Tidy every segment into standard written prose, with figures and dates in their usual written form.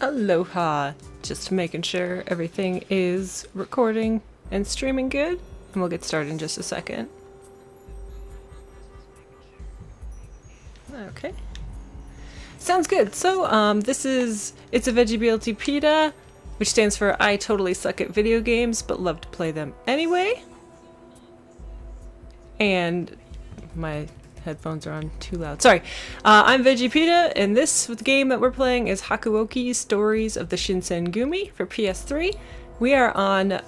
Aloha! Just making sure everything is recording and streaming good, and we'll get started in just a second. Okay. Sounds good. So, this is itsavgbltpta, which stands for I totally suck at video games, but love to play them anyway. And my headphones are on too loud. Sorry. I'm Veggiepeta, and this game that we're playing is Hakuoki Stories of the Shinsengumi for PS3. We are on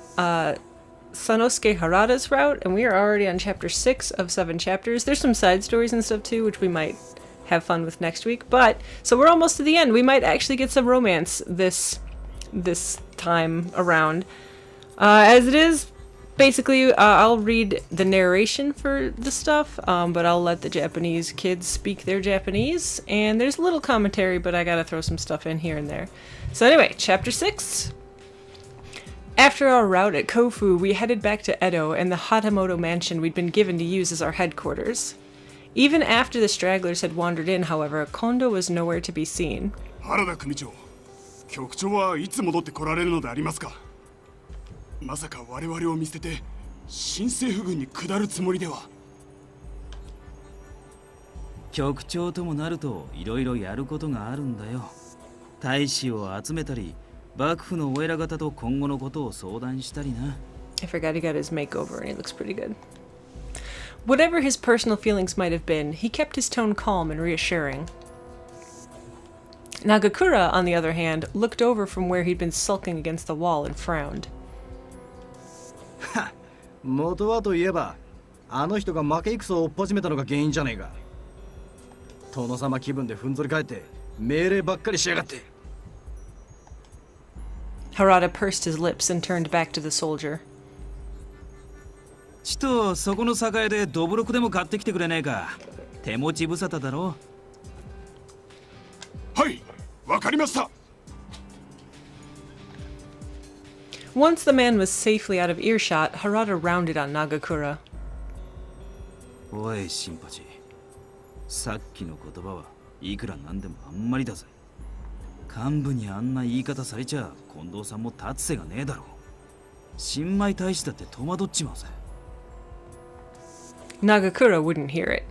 Sanosuke Harada's route, and we are already on chapter 6 of 7 chapters. There's some side stories and stuff too, which we might have fun with next week. But so we're almost to the end. We might actually get some romance this time around. As it is, basically, I'll read the narration for the stuff, but I'll let the Japanese kids speak their Japanese, and there's a little commentary, but I gotta throw some stuff in here and there. So anyway, chapter 6. After our route at Kofu, we headed back to Edo and the Hatamoto mansion we'd been given to use as our headquarters. Even after the stragglers had wandered in, however, Kondo was nowhere to be seen. Harada Kumicho, 局長はいつ戻って来られるのでありますか? まさか我々を見捨てて新政府軍に下るつもりでは。局長ともなるといろいろやることがあるんだよ。大使を集めたり、幕府のお偉方と今後のことを相談したりな。I forgot he got his makeover and he looks pretty good. Whatever his personal feelings might have been, he kept his tone calm and reassuring. Nagakura, on the other hand, looked over from where he'd been sulking against the wall and frowned. 元はといえば、あの人が負け戦を追っ始めたのが原因じゃねえか。殿様気分でふんぞり返って命令ばっかりしやがって。Harada pursed his lips and turned back to the soldier. ちとそこの酒屋でどぶろくでも買ってきてくれねえか。手持ち無沙汰だろ。はい、わかりました。 Once the man was safely out of earshot, Harada rounded on Nagakura. おい、シンパチ。さっきの言葉はいくらなんでもあんまりだぜ。幹部にあんな言い方されちゃ近藤さんも立つ瀬がねえだろう。新米大使だって戸惑っちまうぜ。Nagakura wouldn't hear it.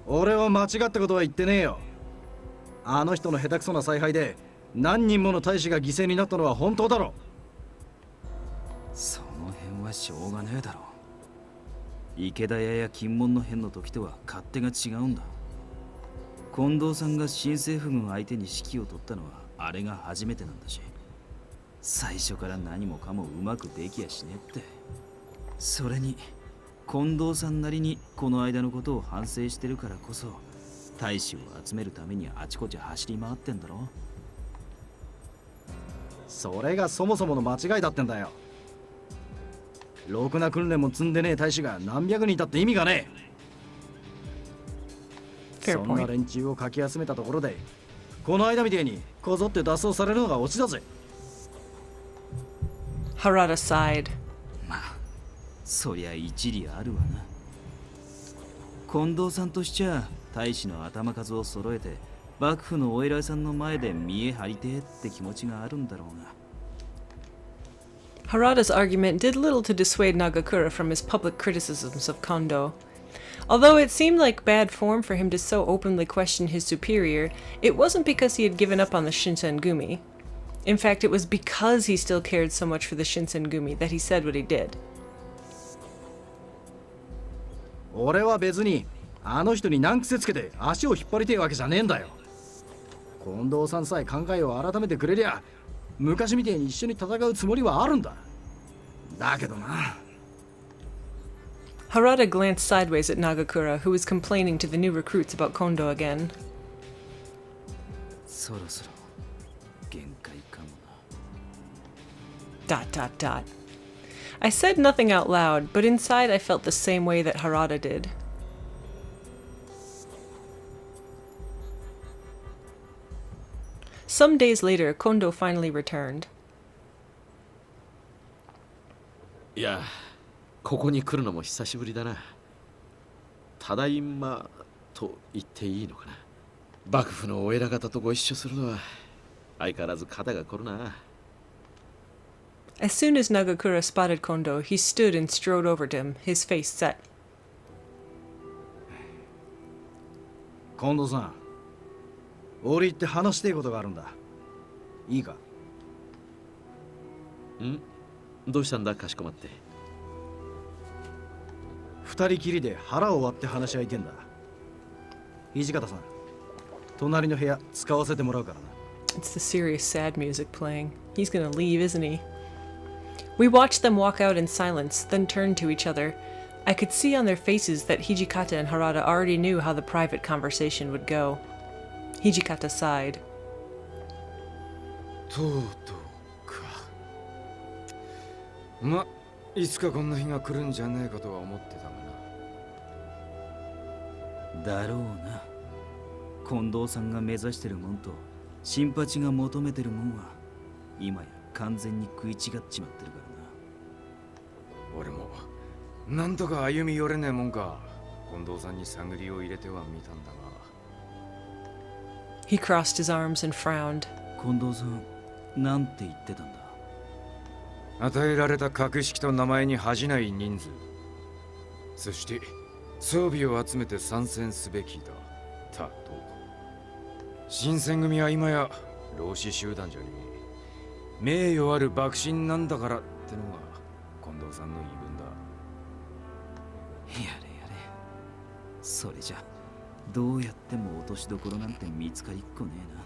俺は間違ったことは言ってねえよ。あの人の下手くそな采配で何人もの大使が犠牲になったのは本当だろ。その辺はしょうがねえだろう。池田屋や金門の変の時とは勝手が違うんだ。近藤さんが新政府軍相手に指揮を取ったのはあれが初めてなんだし、最初から何もかもうまくできやしねえって。それに近藤さんなりにこの間のことを反省してるからこそ大使を集めるためにあちこち走り回ってんだろ。それがそもそもの間違いだってんだよ。ろくな訓練も積んでねえ大使が何百人いたって意味がねえ。そんな連中をかき集めたところでこの間みてえにこぞって脱走されるのがオチだぜ。 Harada sighed. まあそりゃ一理あるわな。近藤さんとしちゃ大使の頭数を揃えて幕府のお偉いさんの前で見え張りてえって気持ちがあるんだろうが。Harada's argument did little to dissuade Nagakura from his public criticisms of Kondo. Although it seemed like bad form for him to so openly question his superior, it wasn't because he had given up on the Shinsengumi. In fact, it was because he still cared so much for the Shinsengumi that he said what he did. 俺は別にあの人に難癖つけて足を引っ張りてえわけじゃねえんだよ。近藤さんさえ考えを改めてくれりゃ昔みてえに一緒に戦うつもりはあるんだ。だけどな。Harada glanced sideways at Nagakura, who was complaining to the new recruits about Kondo again. そろそろ限界かもな。I said nothing out loud, but inside I felt the same way that Harada did. Some days later, Kondo finally returned. いや、ここに来るのも久しぶりだな。ただいまと言っていいのかな。幕府のお偉方とご一緒するのは相変わらず肩が凝るな。 As soon as Nagakura spotted Kondo, he stood and strode over to him, his face set. 近藤さん、俺言って話してえことがあるんだ。いいか？ん？どうしたんだ、かしこまって。二人きりで腹を割って話し相手んだ。土方さん、隣の部屋使わせてもらうからな。 It's the serious, sad music playing. He's gonna leave, isn't he? We watched them walk out in silence, then turned to each other. I could see on their faces that Hijikata and Harada already knew how the private conversation would go. Hijikata sighed. とうとうか。ま、いつかこんな日が来るんじゃねえかとは思ってたがな。だろうな。近藤さんが目指してるもんと新八が求めてるもんは今や完全に食い違っちまってるからな。俺もなんとか歩み寄れねえもんか。近藤さんに探りを入れてはみたんだが。 He crossed his arms and frowned. 近藤さん、なんて言ってたんだ？与えられた格式と名前に恥じない人数、そして装備を集めて参戦すべきだ。と。新選組は今や老子集団じゃねえ。名誉ある幕臣なんだからってのが近藤さんの言い分だ。やれやれ。それじゃどうやっても落としどころなんて見つかりっこねえな。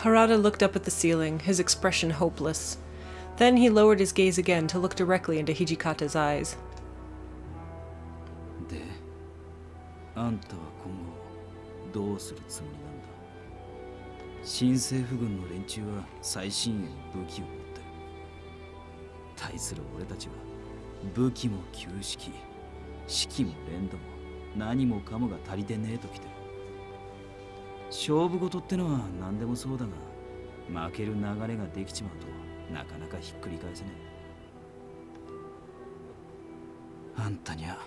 Harada looked up at the ceiling, his expression hopeless. Then he lowered his gaze again to look directly into Hijikata's eyes. で、あんたは今後どうするつもりなんだ？新政府軍の連中は最新鋭の武器を持ってる。対する俺たちは武器も旧式、式も連動も何もかもが足りてねえときてる。勝負事ってのは何でもそうだが、負ける流れができちまうとなかなかひっくり返せねえ。あんたにゃ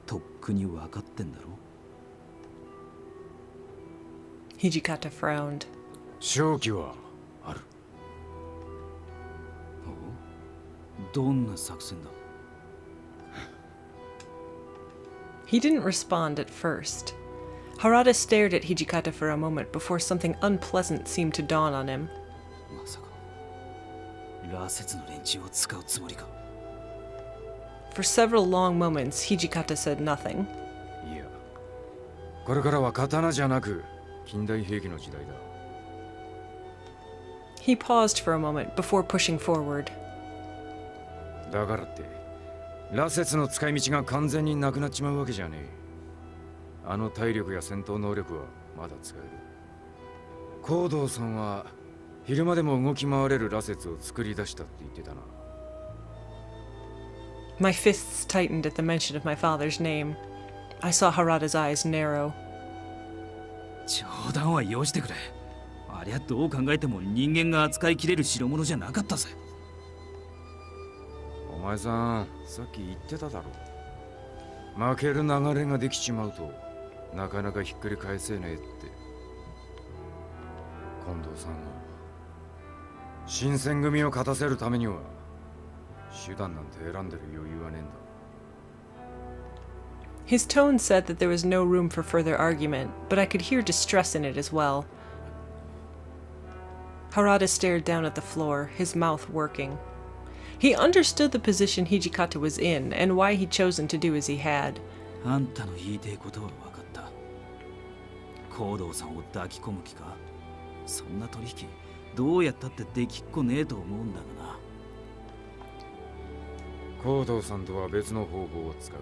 とっくに分かってんだろ。 Hijikata frowned. 勝機はある。どんな作戦だ？ He didn't respond at first. Harada stared at Hijikata for a moment before something unpleasant seemed to dawn on him. まさか羅刹の連中を使うつもりか？ For several long moments, Hijikata said nothing. いや、これからは刀じゃなく近代兵器の時代だ。 He paused for a moment before pushing forward. だからって羅刹の使い道が完全になくなっちまうわけじゃねえ。あの体力や戦闘能力はまだ使える。行動さんは昼間でも動き回れる羅刹を作り出したって言ってたな。 My fists tightened at the mention of my father's name. I saw Harada's eyes narrow. 冗談はよしてくれ。ありゃどう考えても人間が扱いきれる代物じゃなかったぜ。お前さん、さっき言ってただろ。負ける流れができちまうとなかなかひっくり返せねえって。近藤さんは新選組を勝たせるためには手段なんて選んでる余裕はねえんだ。 His tone said that there was no room for further argument, but I could hear distress in it as well. Harada stared down at the floor, his mouth working. He understood the position Hijikata was in and why he'd chosen to do as he had. あんたの言いてえことは分かった。行動さんを抱き込む気か？そんな取引どうやったってできっこねえと思うんだがな。行動さんとは別の方法を使う。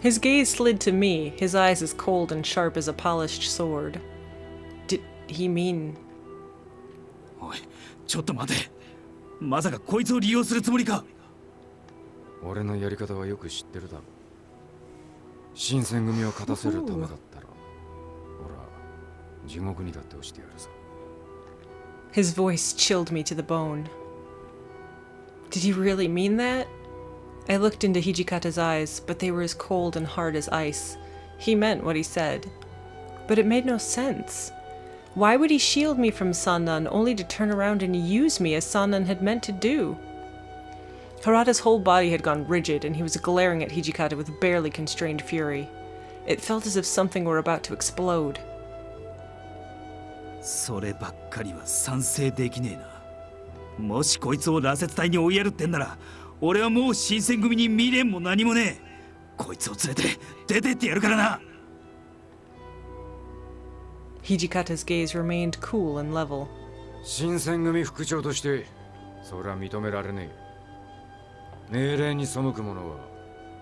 His gaze slid to me, his eyes as cold and sharp as a polished sword. Did he mean... おい、ちょっと待て。まさかこいつを利用するつもりか？俺のやり方はよく知ってるだろう。新選組を勝たせるためだったら、俺は地獄にだって押してやるさ。 His voice chilled me to the bone. Did he really mean that? I looked into Hijikata's eyes, but they were as cold and hard as ice. He meant what he said. but it made no sense. Why would he shield me from Sannan only to turn around and use me as Sannan had meant to do? Harada's whole body had gone rigid, and he was glaring at Hijikata with barely constrained fury. It felt as if something were about to explode. そればっかりは賛成できねえな。もしこいつを羅刹隊に追いやるってんなら、俺はもう新選組に未練も何もねえ。こいつを連れて出てってやるからな。Hijikata's gaze remained cool and level. 新選組副長としてそれは認められねえ。命令に背く者は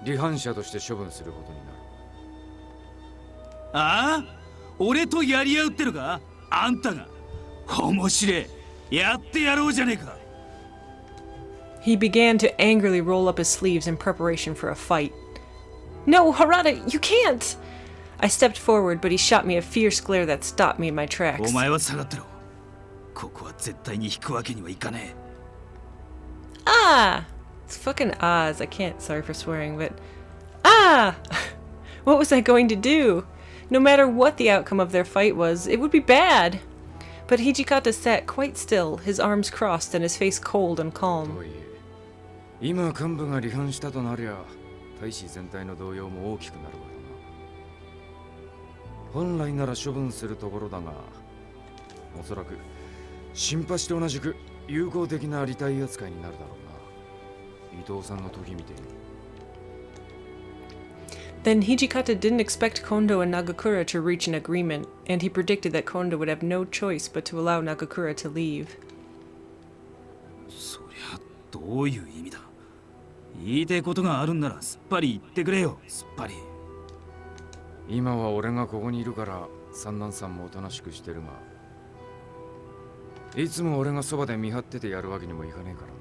離反者として処分することになる。ああ、俺とやり合うってのか、あんたが。面白え、やってやろうじゃねえか。He began to angrily roll up his sleeves in preparation for a fight. No, Harada, you can't! I stepped forward, but he shot me a fierce glare that stopped me in my tracks. お前は下がってろ。ここは絶対に引くわけにはいかねえ。Ah! It's fucking ahs. I can't, sorry for swearing, but... Ah! What was I going to do? No matter what the outcome of their fight was, it would be bad. But Hijikata sat quite still, his arms crossed and his face cold and calm. といえ、今幹部が離反したとなりゃ、大使全体の動揺も大きくなるわな。本来なら処分するところだが、おそらく新橋と同じく友好的な利体扱いになるだろうな。伊藤さんの時みてえに。Then Hijikata didn't expect Kondo and Nagakura to reach an agreement, and he predicted that Kondo would have no choice but to allow Nagakura to leave. そりゃどういう意味だ。言いたいことがあるんならすっぱり言ってくれよ、すっぱり。今は俺がここにいるから三男さんもおとなしくしてるが、いつも俺がそばで見張っててやるわけにもいかねえからな。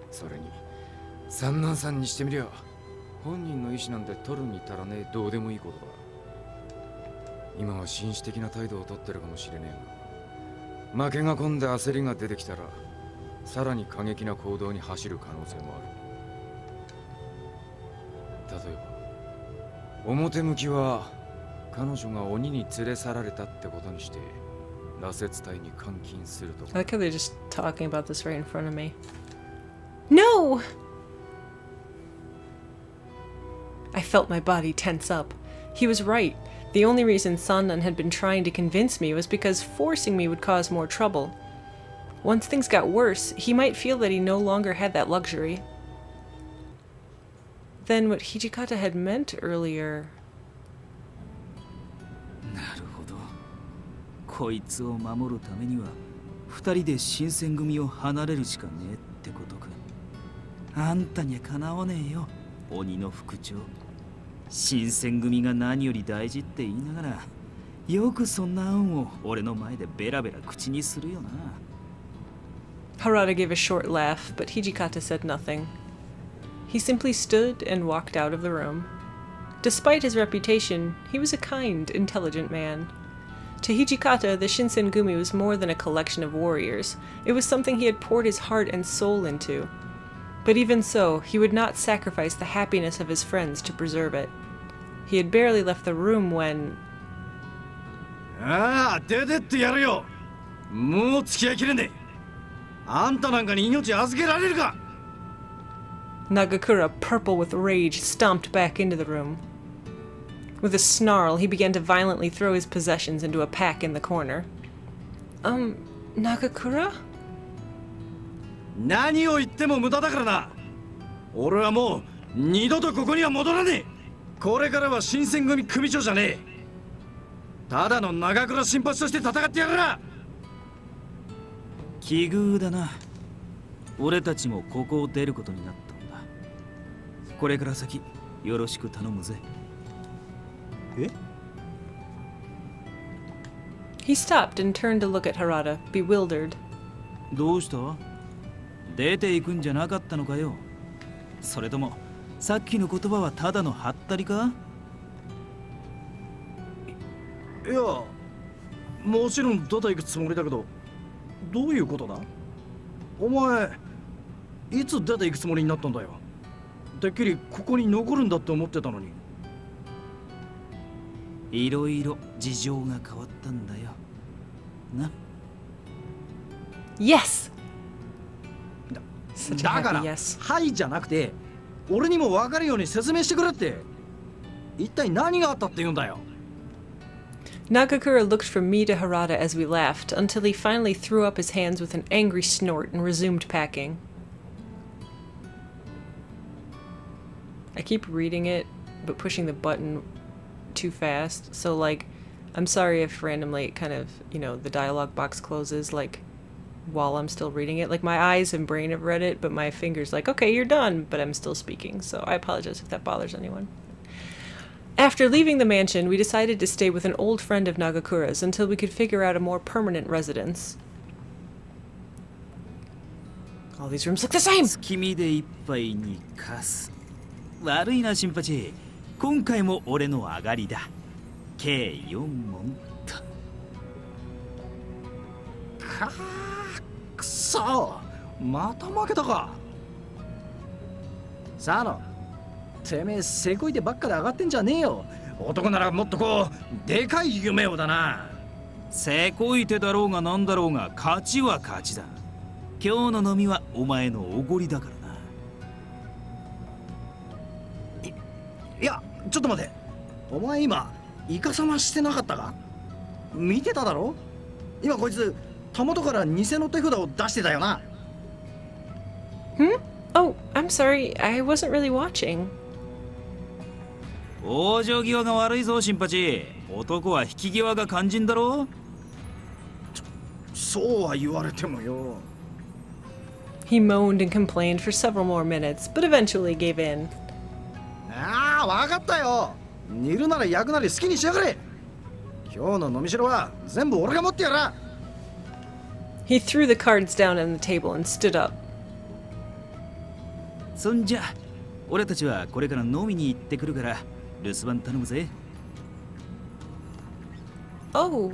それに三男さんにしてみりゃ、本人の意思なんて取るに足らねえどうでもいいことだ。今は紳士的な態度をとってるかもしれねえが、負けが込んで焦りが出てきたらさらに過激な行動に走る可能性もある。例えば表向きは彼女が鬼に連れ去られたってことにして羅刹隊に監禁するとか。 I like how they're just talking about this right in front of me. No! I felt my body tense up. He was right. The only reason Sannan had been trying to convince me was because forcing me would cause more trouble. Once things got worse, he might feel that he no longer had that luxury. Then what Hijikata had meant earlier... なるほど。こいつを守るためには二人で新選組を離れるしかねえってことか。あんたにはかなわねえよ、鬼の副長。新選組が何より大事って言いながら、よくそんな案を俺の前でベラベラ口にするよな。Harada gave a short laugh, but Hijikata said nothing. He simply stood and walked out of the room. Despite his reputation, he was a kind, intelligent man. To Hijikata, the Shinsengumi was more than a collection of warriors. It was something he had poured his heart and soul into. But even so, he would not sacrifice the happiness of his friends to preserve it. He had barely left the room when... ああ、出てってやるよ。もう付き合いきれねえ。あんたなんかに命預けられるか。 Nagakura, purple with rage, stomped back into the room. With a snarl, he began to violently throw his possessions into a pack in the corner. Nagakura? 何を言っても無駄だからな。俺はもう二度とここには戻らねえ。これからは新選組組長じゃねえ。ただの長倉新八として戦ってやるな。奇遇だな。俺たちもここを出ることになったんだ。これから先よろしく頼むぜ。え？ He stopped and turned to look at Harada, bewildered. どうした？出ていくんじゃなかったのかよ。それともさっきの言葉はただのハッタリか？いや、もちろん出ていくつもりだけど、どういうことだ？お前、いつ出ていくつもりになったんだよ。てっきりここに残るんだって思ってたのに。いろいろ事情が変わったんだよな。 Yes! Such a だから、 happy yes. はいじゃなくて、俺にも分かるように説明してくれって。一体何があったって言うんだよ。Nagakura looked from me to Harada as we laughed, until he finally threw up his hands with an angry snort and resumed packing. I keep reading it, but pushing the button too fast, so like, I'm sorry if randomly it kind of, you know, the dialogue box closes, like, while I'm still reading it. Like, my eyes and brain have read it, but my fingers like, okay, you're done, but I'm still speaking, so I apologize if that bothers anyone. After leaving the mansion, we decided to stay with an old friend of Nagakura's until we could figure out a more permanent residence. All these rooms look the same! 月見で一杯にかす。悪いな、シンパチ。今回も俺の上がりだ。計4問と。くそ、また負けたか。サノ、てめえせこいでばっかで上がってんじゃねえよ。男ならもっとこうでかい夢をだな。せこい手だろうがなんだろうが勝ちは勝ちだ。今日の飲みはお前のおごりだからな。いや、ちょっと待て。お前今イカサマしてなかったか？見てただろ？今こいつたもとから偽の手札を出してたよな。Hmm? Oh, I'm sorry. I wasn't really watching. 往生際が悪いぞ、シンパチ。男は引き際が肝心だろ。そうは言われてもよ。He moaned and complained for several more minutes, but eventually gave in. ああ、わかったよ。煮るなら焼くなり好きにしやがれ。今日の飲みしろは全部俺が持ってやら。He threw the cards down on the table and stood up. そんじゃ、俺たちはこれから飲みに行ってくるから、留守番頼むぜ。Oh.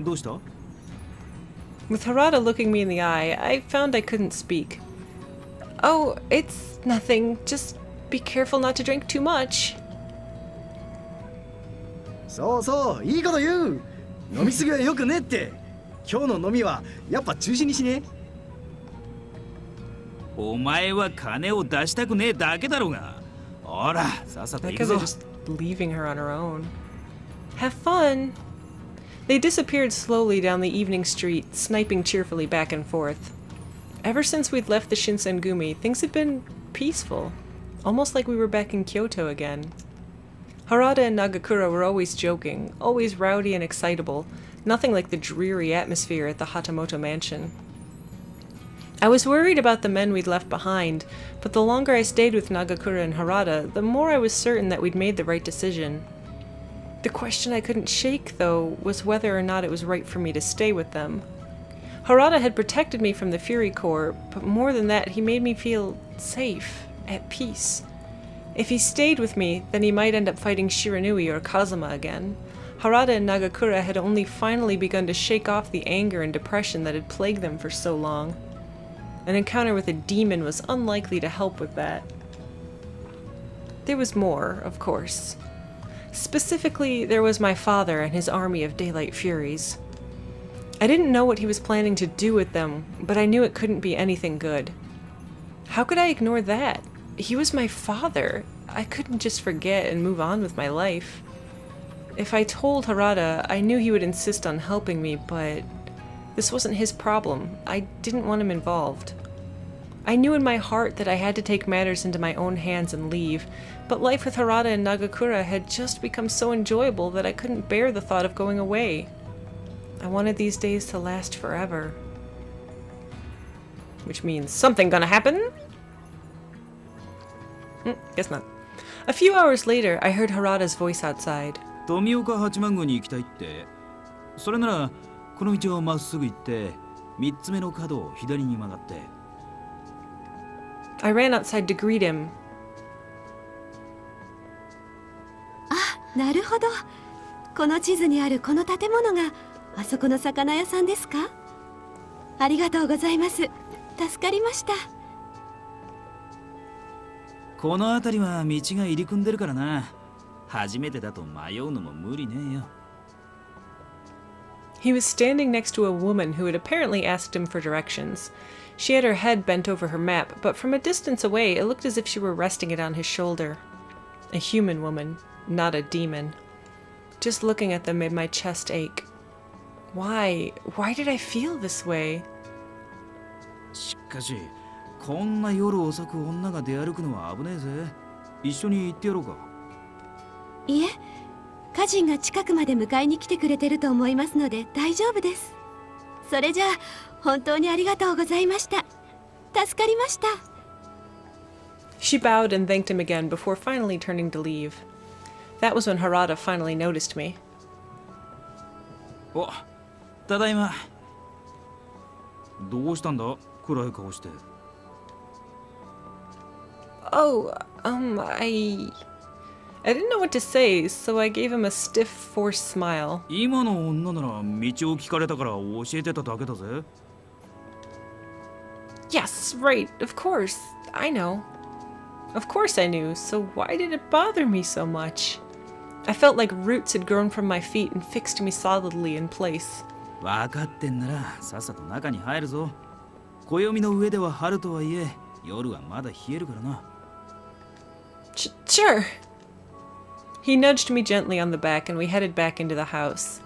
どうした？ With Harada looking me in the eye, I found I couldn't speak. Oh, it's nothing. Just be careful not to drink too much. そうそう、いいこと言う。飲みすぎはよくねって。今日の飲みはやっぱ中止にしね。お前は金を出したくねえだけだろうが。ほら、さっさと行く Because ぞ they're。just leaving her on her own. Have fun. They disappeared slowly down the evening street, sniping cheerfully back and forth. Ever since we'd left the Shinsengumi, things had been peaceful, almost like we were back in Kyoto again. Harada and Nagakura were always joking, always rowdy and excitable, nothing like the dreary atmosphere at the Hatamoto mansion. I was worried about the men we'd left behind, but the longer I stayed with Nagakura and Harada, the more I was certain that we'd made the right decision. The question I couldn't shake, though, was whether or not it was right for me to stay with them. Harada had protected me from the Fury Corps, but more than that, he made me feel safe, at peace. If he stayed with me, then he might end up fighting Shiranui or Kazuma again. Harada and Nagakura had only finally begun to shake off the anger and depression that had plagued them for so long. An encounter with a demon was unlikely to help with that. There was more, of course. Specifically, there was my father and his army of daylight furies. I didn't know what he was planning to do with them, but I knew it couldn't be anything good. How could I ignore that? He was my father. I couldn't just forget and move on with my life. If I told Harada, I knew he would insist on helping me, but this wasn't his problem. I didn't want him involved. I knew in my heart that I had to take matters into my own hands and leave, but life with Harada and Nagakura had just become so enjoyable that I couldn't bear the thought of going away. I wanted these days to last forever. Which means something gonna happen? Guess not. A few hours later, I heard Harada's voice outside. 富岡八幡宮に行きたいって。それならこの道をまっすぐ行って3つ目の角を左に曲がって。I ran outside to greet him. あ、なるほど。この地図にあるこの建物があそこの魚屋さんですか？ありがとうございます。助かりました。この辺りは道が入り組んでるからな。初めてだと迷うのも無理ねえよ。 He was standing next to a woman who had apparently asked him for directions. She had her head bent over her map, but from a distance away it looked as if she were resting it on his shoulder. A human woman, not a demon. Just looking at them made my chest ache. Why? Why did I feel this way? しかし、こんな夜遅く女が出歩くのは危ねえぜ。一緒に行ってやろうか。いえ、家人が近くまで迎えに来てくれてると思いますので大丈夫です。それじゃあ本当にありがとうございました。助かりました。 She bowed and thanked him again before finally turning to leave. That was when Harada finally noticed me. お、ただいま。どうしたんだ？暗い顔して。Oh, I didn't know what to say, so I gave him a stiff, forced smile. 今の女なら道を聞かれたから教えてただけだぜ。Yes, right, of course. I know. Of course I knew, so why did it bother me so much? I felt like roots had grown from my feet and fixed me solidly in place. 分かってんならさっさと中に入るぞ。暦の上では春とはいえ、夜はまだ冷えるからな。Sure. He nudged me gently on the back and we headed back into the house.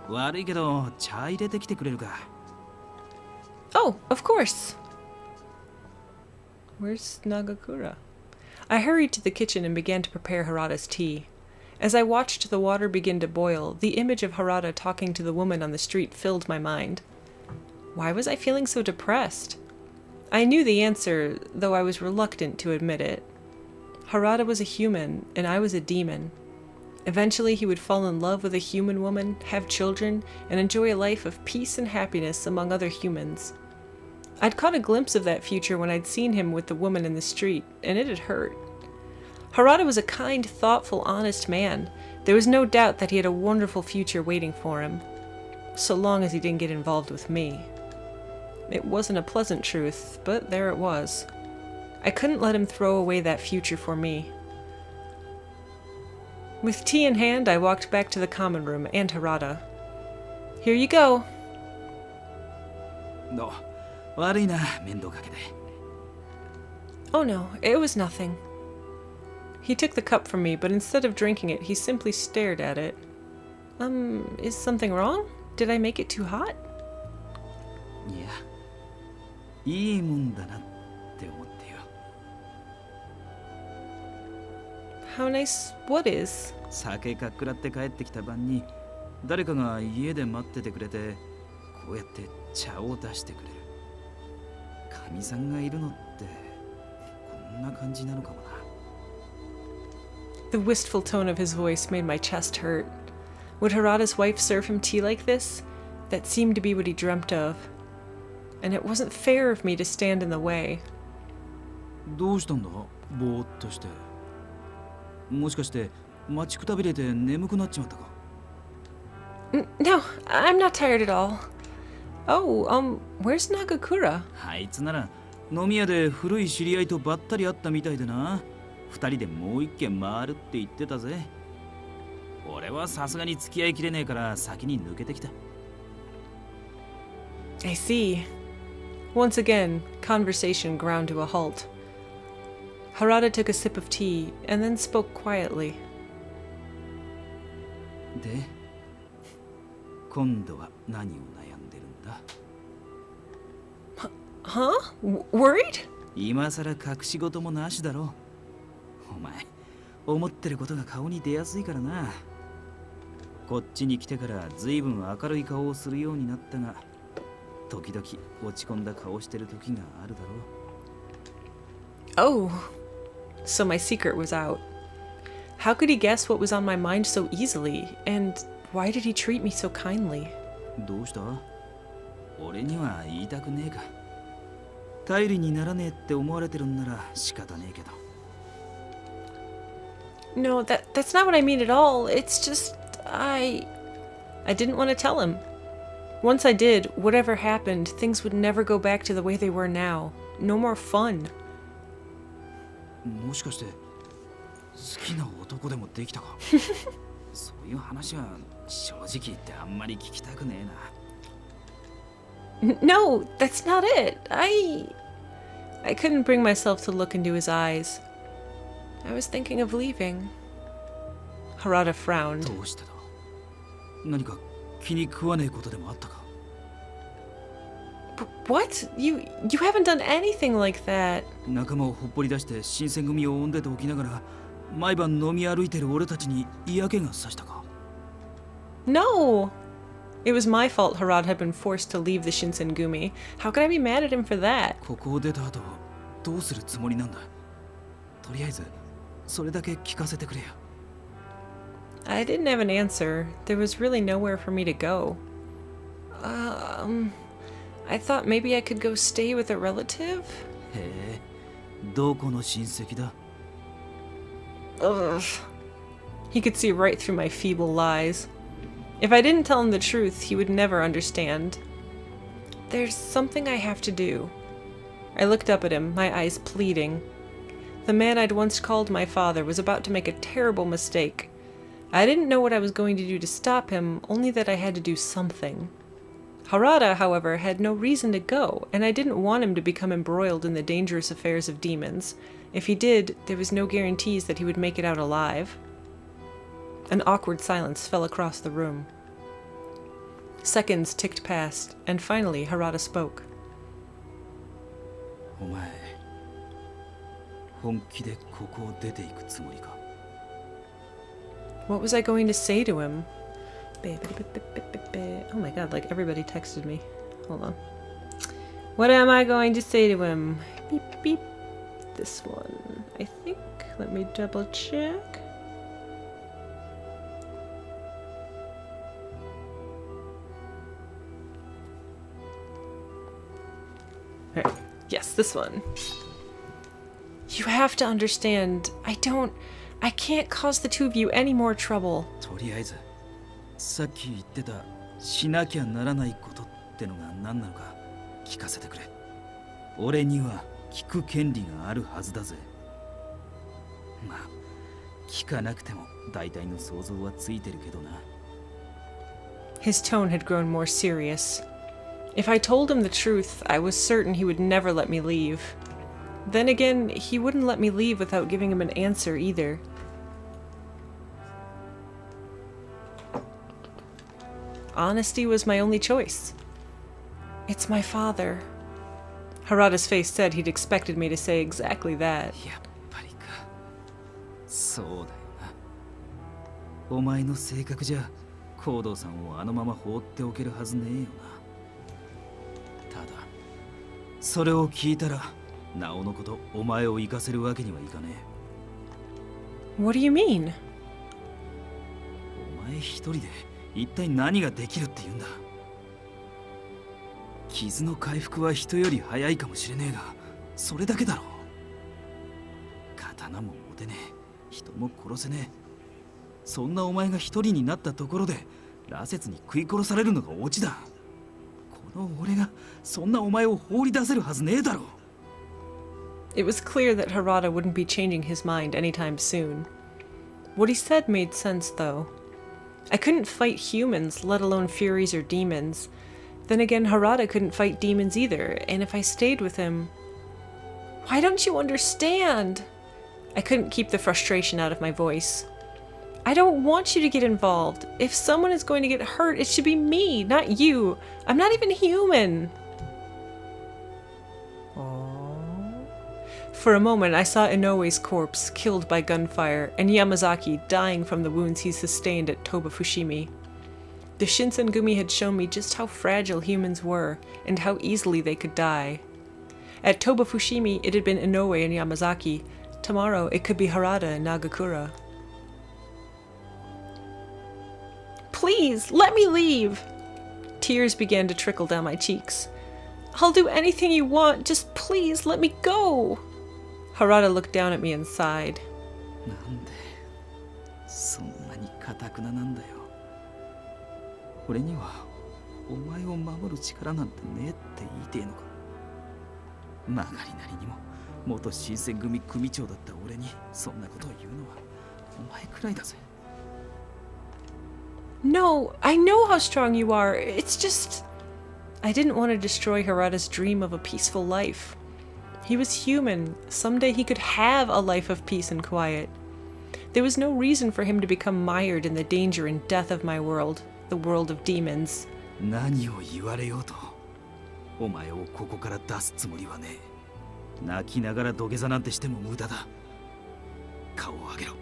悪いけど、茶入れてきてくれるか。Oh, of course. Where's Nagakura? I hurried to the kitchen and began to prepare Harada's tea. As I watched the water begin to boil, the image of Harada talking to the woman on the street filled my mind. Why was I feeling so depressed? I knew the answer, though I was reluctant to admit it. Harada was a human, and I was a demon. Eventually, he would fall in love with a human woman, have children, and enjoy a life of peace and happiness among other humans. I'd caught a glimpse of that future when I'd seen him with the woman in the street, and it had hurt. Harada was a kind, thoughtful, honest man. There was no doubt that he had a wonderful future waiting for him, so long as he didn't get involved with me. It wasn't a pleasant truth, but there it was. I couldn't let him throw away that future for me. With tea in hand, I walked back to the common room and Harada. Here you go. の、悪いな、面倒かけて。Oh no, it was nothing. He took the cup from me, but instead of drinking it, he simply stared at it. Is something wrong? Did I make it too hot? いや、いいもんだなって思ってよ。How nice what is? 酒かっくらって帰ってきた晩に誰かが家で待っててくれて、こうやって茶を出してくれる。かみさんがいるのってこんな感じなのかもな。The wistful tone of his voice made my chest hurt. Would Harada's wife serve him tea like this? That seemed to be what he dreamt of. And it wasn't fair of me to stand in the way. どうしたんだ？ぼーっとして。もしかして待ちくたびれて眠くなっちまったか？ No, I'm not tired at all. Oh, where's Nagakura? あいつなら飲み屋で古い知り合いとばったり会ったみたいでな。二人でもう一軒回るって言ってたぜ。俺はさすがに付き合いきれねえから先に抜けてきた。I see. Once again, conversation ground to a halt. Harada took a sip of tea and then spoke quietly. で、今度は何を悩んでるんだ？ Huh? Worried? 今さら隠し事もなしだろ。お前、思ってることが顔に出やすいからな。こっちに来てから随分明るい顔をするようになったが、時々落ち込んだ顔してる時があるだろう。Oh, so my secret was out. How could he guess what was on my mind so easily? And why did he treat me so kindly? どうした？俺には言いたくねえか。頼りにならねえって思われてるんなら仕方ねえけど。No, that's not what I mean at all. It's just I didn't want to tell him. Once I did, whatever happened, things would never go back to the way they were now. No more fun. もしかして好きな男でもできたかそういう話は正直言ってあんまり聞きたくねえな。 No, that's not it. I couldn't bring myself to look into his eyes. I was thinking of leaving. Harada frowned. どうしてだ。何か気に食わねえことでもあったか。 What? You haven't done anything like that. 仲間をほっぽり出して新選組を追んでておきながら毎晩飲み歩いてる俺たちに嫌気がさしたか。 No. It was my fault Harada had been forced to leave the Shinsengumi. How could I be mad at him for that? ここを出た後どうするつもりなんだ。とりあえずそれだけ聞かせてくれよ。 I didn't have an answer. There was really nowhere for me to go. I thought maybe I could go stay with a relative? へえ、どこの親戚だ。 Ugh. He could see right through my feeble lies. If I didn't tell him the truth, he would never understand. There's something I have to do. I looked up at him, my eyes pleading. The man I'd once called my father was about to make a terrible mistake. I didn't know what I was going to do to stop him, only that I had to do something. Harada, however, had no reason to go, and I didn't want him to become embroiled in the dangerous affairs of demons. If he did, there was no guarantees that he would make it out alive. An awkward silence fell across the room. Seconds ticked past, and finally Harada spoke. お前本気でここを出ていくつもりか。 What was I going to say to him? Oh my god, like everybody texted me. Hold on. What am I going to say to him? Beep beep. This one, I think. Let me double check. Alright, yes, this one. You have to understand, I can't cause the two of you any more trouble. とりあえずさっき言ってたしなきゃならないことってのが何なのか聞かせてくれ。俺には聞く権利があるはずだぜ。まあ聞かなくても大体の想像はついてるけどな。 His tone had grown more serious. If I told him the truth, I was certain he would never let me leave. Then again, he wouldn't let me leave without giving him an answer either. Honesty was my only choice. It's my father. Harada's face said he'd expected me to say exactly that. やっぱりか。そうだよな。お前の性格じゃ行動さんをあのまま放っておけるはずねえよな。ただそれを聞いたらなおのことお前を行かせるわけにはいかねえ。 What do you mean? お前一人で一体何ができるって言うんだ。傷の回復は人より早いかもしれねえがそれだけだろ。刀も持てねえ、人も殺せねえ。そんなお前が一人になったところで羅刹に食い殺されるのがオチだ。この俺がそんなお前を放り出せるはずねえだろ。 It was clear that Harada wouldn't be changing his mind anytime soon. What he said made sense, though. I couldn't fight humans, let alone furies or demons. Then again, Harada couldn't fight demons either, and if I stayed with him... Why don't you understand? I couldn't keep the frustration out of my voice. I don't want you to get involved. If someone is going to get hurt, it should be me, not you. I'm not even human. For a moment, I saw Inoue's corpse, killed by gunfire, and Yamazaki dying from the wounds he sustained at Toba Fushimi. The Shinsengumi had shown me just how fragile humans were, and how easily they could die. At Toba Fushimi, it had been Inoue and Yamazaki. Tomorrow, it could be Harada and Nagakura. Please, let me leave! Tears began to trickle down my cheeks. I'll do anything you want, just please let me go! Harada looked down at me and sighed. なんでそんなに堅くななんだよ。俺にはお前を守る力なんてねえって言いてえのか。曲がりなりにも元新選組組長だった俺にそんなことを言うのはお前くらいだぜ。 No, I know how strong you are. It's just... I didn't want to destroy Harada's dream of a peaceful life. He was human. Someday he could have a life of peace and quiet. There was no reason for him to become mired in the danger and death of my world, the world of demons. 何を言われようとお前をここから出すつもりはねえ。泣きながら土下座なんてしても無駄だ。顔を上げろ。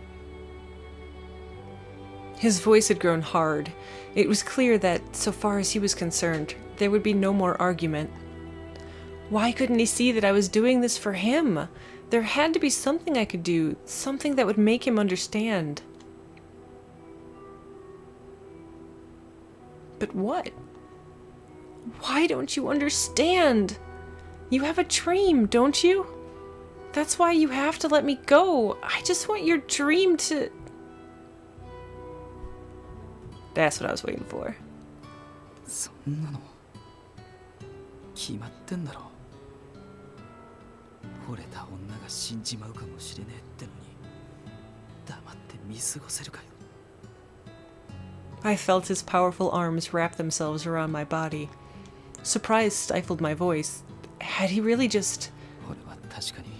His voice had grown hard. It was clear that, so far as he was concerned, there would be no more argument. Why couldn't he see that I was doing this for him? There had to be something I could do, something that would make him understand. But what? Why don't you understand? You have a dream, don't you? That's why you have to let me go. I just want your dream to... That's what I was waiting for. そんなの決まってんだろ。惚れた女が死んじまうかもしれねえってのに黙って見過ごせるかよ。 I felt his powerful arms wrap themselves around my body. Surprise stifled my voice. Had he really just... 俺は確かに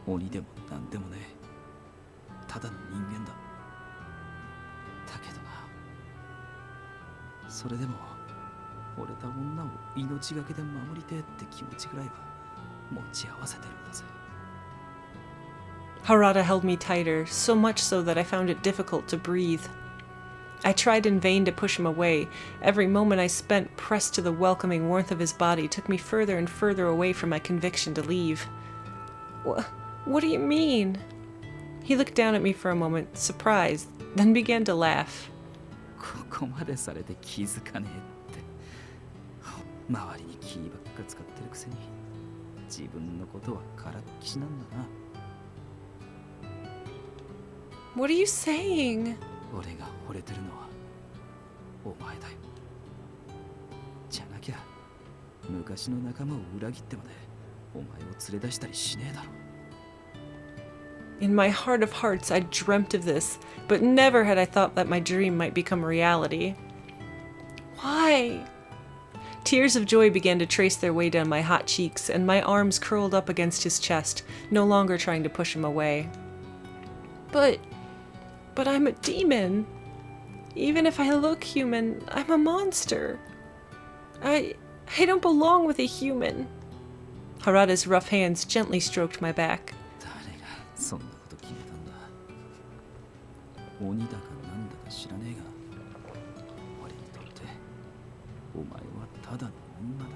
鬼でもなんでもねえ。ただの人間だ。だけどな、それでも惚れた女を命がけで守りてえって気持ちぐらいは持ち合わせてるんだぜ。 Harada held me tighter, so much so that I found it difficult to breathe. I tried in vain to push him away. Every moment I spent pressed to the welcoming warmth of his body took me further and further away from my conviction to leave. What do you mean? He looked down at me for a moment, surprised, then began to laugh. ここまでされて気づかねえって。周りに気ばっか使ってるくせに自分のことはからっきしなんだな。 What are you saying? 俺が惚れてるのはお前だよ。じゃなきゃ昔の仲間を裏切ってまでお前を連れ出したりしねえだろ。 In my heart of hearts, I dreamt of this, but never had I thought that my dream might become reality. Why? Tears of joy began to trace their way down my hot cheeks, and my arms curled up against his chest, no longer trying to push him away. But I'm a demon. Even if I look human, I'm a monster. I don't belong with a human. Harada's rough hands gently stroked my back. 誰がそんなこと決めたんだ。鬼だかなんだか知らねえが俺にとってお前はただの女だよ。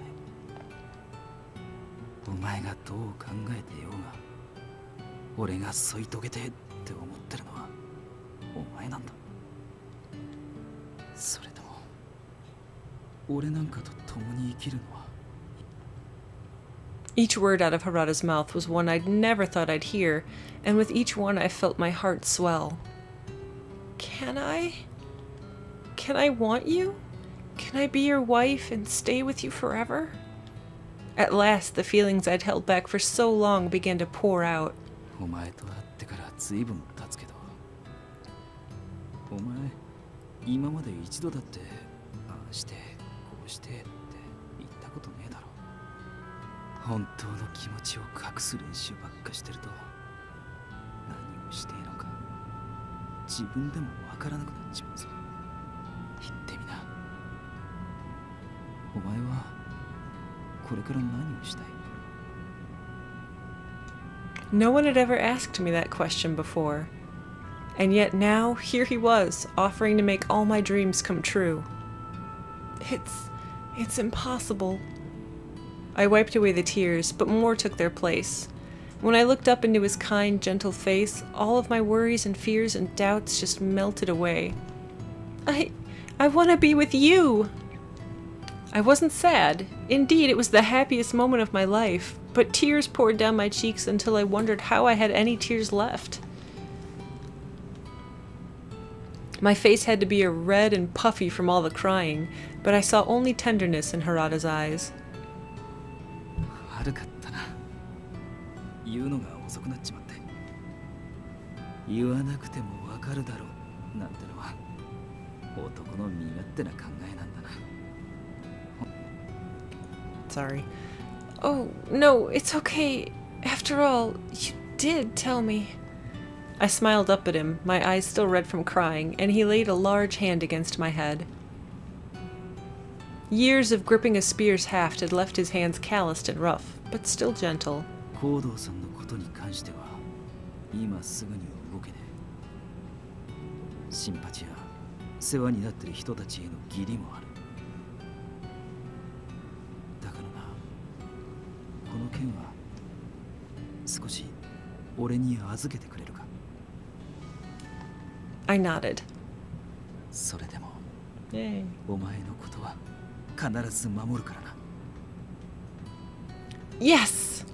お前がどう考えてようが俺が添い遂げてって思ってるのはお前なんだ。それとも俺なんかと共に生きるのは。 Each word out of Harada's mouth was one I'd never thought I'd hear, and with each one I felt my heart swell. Can I? Can I want you? Can I be your wife and stay with you forever? At last, the feelings I'd held back for so long began to pour out. お前と会ってから随分経つけど、お前今まで一度だってああしてこうしてって言ったことねえだろ。本当の気持ちを隠す練習ばっかしてると何をしていいのか自分でもわからなくなっちまうぞ。言ってみな。お前はこれから何をしたい？ No one had ever asked me that question before. And yet now, here he was, offering to make all my dreams come true. It's impossible. I wiped away the tears, but more took their place. When I looked up into his kind, gentle face, all of my worries and fears and doubts just melted away. I want to be with you! I wasn't sad. Indeed, it was the happiest moment of my life, but tears poured down my cheeks until I wondered how I had any tears left. My face had to be red and puffy from all the crying, but I saw only tenderness in Harada's eyes. 悪かったな。言うのが遅くなっちまって。言わなくてもわかるだろうなんてのは男の身勝手な考えなんだな。Sorry. Oh, no, it's okay. After all, you did tell me. I smiled up at him, my eyes still red from crying, and he laid a large hand against my head. Years of gripping a spear's haft had left his hands calloused and rough, but still gentle. 行動さんのことに関しては今すぐには動けねえ。シンパチや世話になってる人たちへの義理もある。だからな、この件は少し俺に預けてくれるか。 I nodded. それでも Yay. お前のことは必ず守るからな。 Yes!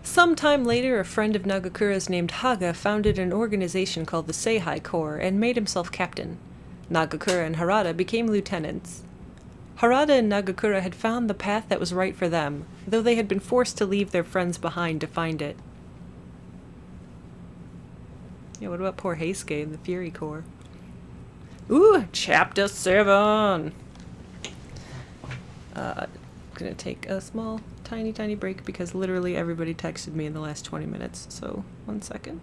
Sometime later, a friend of Nagakura's named Haga founded an organization called the Seihai Corps and made himself captain. Nagakura and Harada became lieutenants. Harada and Nagakura had found the path that was right for them, though they had been forced to leave their friends behind to find it. Yeah, what about poor Heisuke and the Fury Corps? Ooh, Chapter 7! Gonna take a small, tiny break because literally everybody texted me in the last 20 minutes, so 1 second.